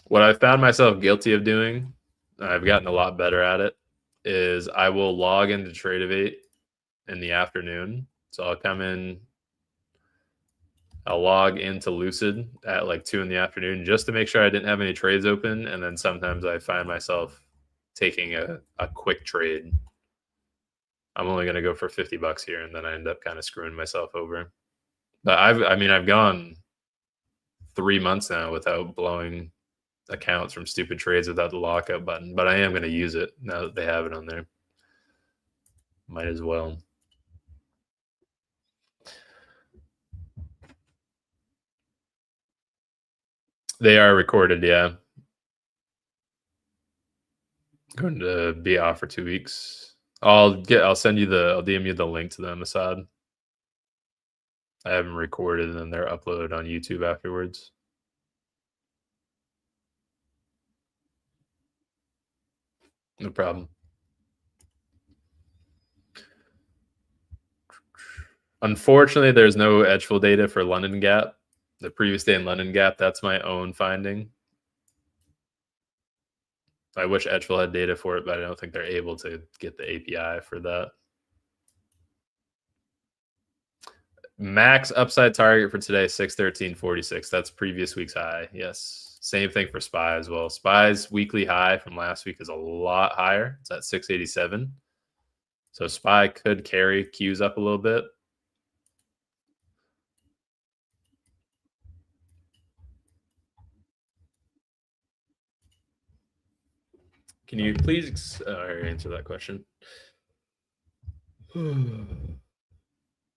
What I found myself guilty of doing, I've gotten a lot better at it, is I will log into TradeMate in the afternoon. So I'll come in, I'll log into Lucid at like 2 in the afternoon just to make sure I didn't have any trades open. And then sometimes I find myself taking a quick trade. I'm only going to go for $50 here, and then I end up kind of screwing myself over. But I've gone 3 months now without blowing accounts from stupid trades without the lockout button. But I am going to use it now that they have it on there. Might as well. They are recorded, yeah. Going to be off for 2 weeks. I'll DM you the link to them, Assad. I have them recorded and then they're uploaded on YouTube afterwards. No problem. Unfortunately, there's no edgeful data for London Gap. The previous day in London Gap, that's my own finding. I wish edgeful had data for it, but I don't think they're able to get the API for that. Max upside target for today, 613.46. That's previous week's high. Yes. Same thing for SPY as well. SPY's weekly high from last week is a lot higher. It's at 687. So SPY could carry Qs up a little bit. Can you please answer that question?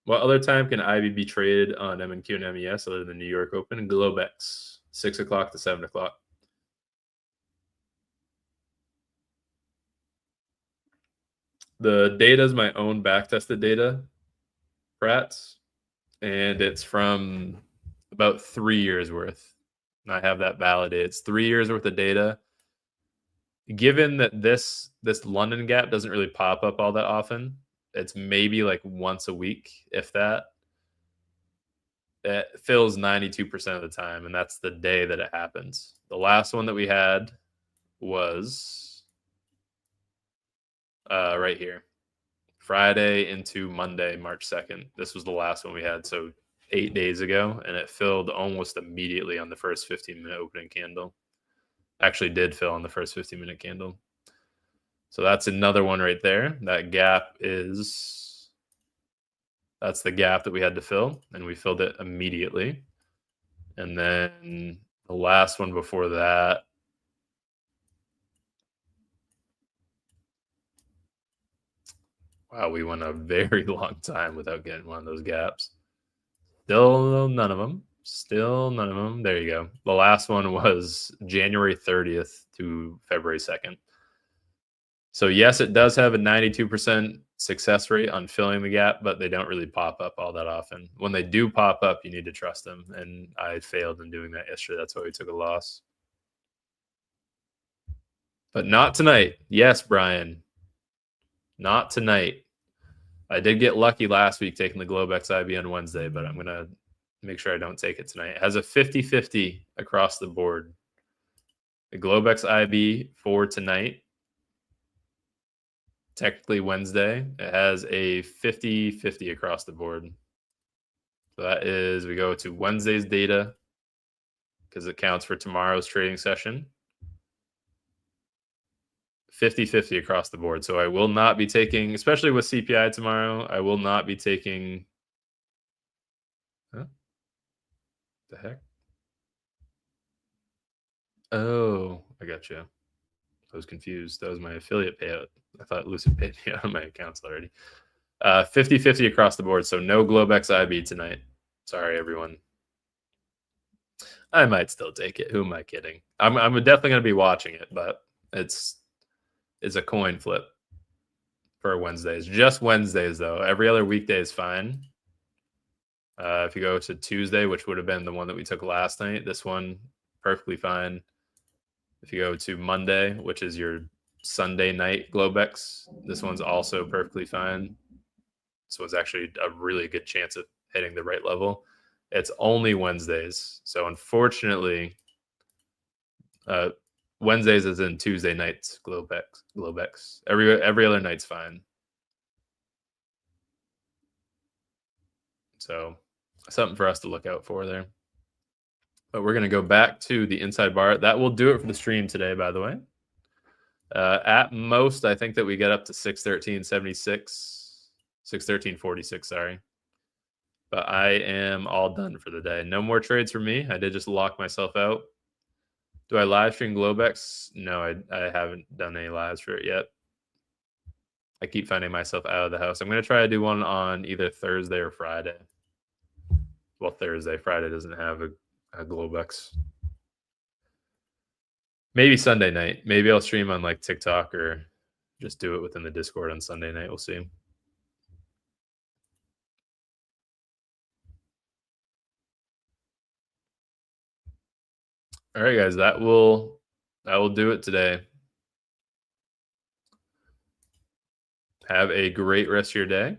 What other time can Ivy be traded on MNQ and MES other than New York Open and Globex? 6 o'clock to 7 o'clock. The data is my own back-tested data, Prats, and it's from about 3 years worth. And I have that validated. It's 3 years worth of data. given that this London gap doesn't really pop up all that often, it's maybe like once a week, if that. It fills 92% of the time, and that's the day that it happens. The last one that we had was right here, Friday into Monday, March 2nd. This was the last one we had, so 8 days ago, and it filled almost immediately on the first 15-minute opening candle. Actually did fill on the first 15-minute candle. So that's another one right there. That gap is, that's the gap that we had to fill, and we filled it immediately. And then the last one before that, wow, we went a very long time without getting one of those gaps. Still none of them. Still none of them. There you go. The last one was January 30th to February 2nd. So yes, it does have a 92% success rate on filling the gap, but they don't really pop up all that often. When they do pop up, you need to trust them. And I failed in doing that yesterday. That's why we took a loss. But not tonight. Yes, Brian. Not tonight. I did get lucky last week taking the Globex IB on Wednesday, but I'm going to make sure I don't take it tonight. It has a 50-50 across the board. The Globex IB for tonight, technically Wednesday, it has a 50-50 across the board. So that is, we go to Wednesday's data because it counts for tomorrow's trading session. 50-50 across the board. So I will not be taking, especially with CPI tomorrow, I will not be taking, huh? The heck? Oh, I got you. I was confused. That was my affiliate payout. I thought Lucid paid me out of my accounts already. 50-50 across the board. So no Globex IB tonight. Sorry, everyone. I might still take it. Who am I kidding? I'm definitely going to be watching it, but it's a coin flip for Wednesdays. Just Wednesdays, though. Every other weekday is fine. If you go to Tuesday, which would have been the one that we took last night, this one, perfectly fine. If you go to Monday, which is your Sunday night Globex, this one's also perfectly fine. This one's actually a really good chance of hitting the right level. It's only Wednesdays. So unfortunately, Wednesdays is in Tuesday nights Globex. Every other night's fine. So something for us to look out for there. But we're going to go back to the inside bar. That will do it for the stream today, by the way. At most, I think that we get up to 613.76, 613.46, sorry. But I am all done for the day. No more trades for me. I did just lock myself out. Do I live stream Globex? No, I haven't done any lives for it yet. I keep finding myself out of the house. I'm going to try to do one on either Thursday or Friday. Well, Thursday. Friday doesn't have a Globex. Maybe Sunday night. Maybe I'll stream on like TikTok or just do it within the Discord on Sunday night. We'll see. All right, guys, that will do it today. Have a great rest of your day.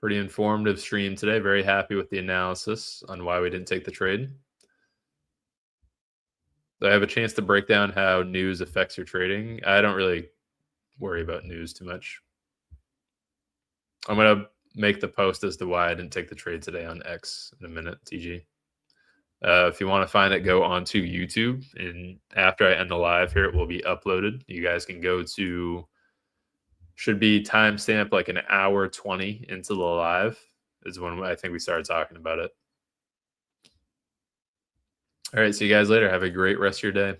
Pretty informative stream today. Very happy with the analysis on why we didn't take the trade. I have a chance to break down how news affects your trading. I don't really worry about news too much. I'm going to make the post as to why I didn't take the trade today on X in a minute, TG. If you want to find it, go onto YouTube. And after I end the live here, it will be uploaded. You guys can go to, should be timestamp like an hour 20 into the live is when I think we started talking about it. All right, see you guys later. Have a great rest of your day.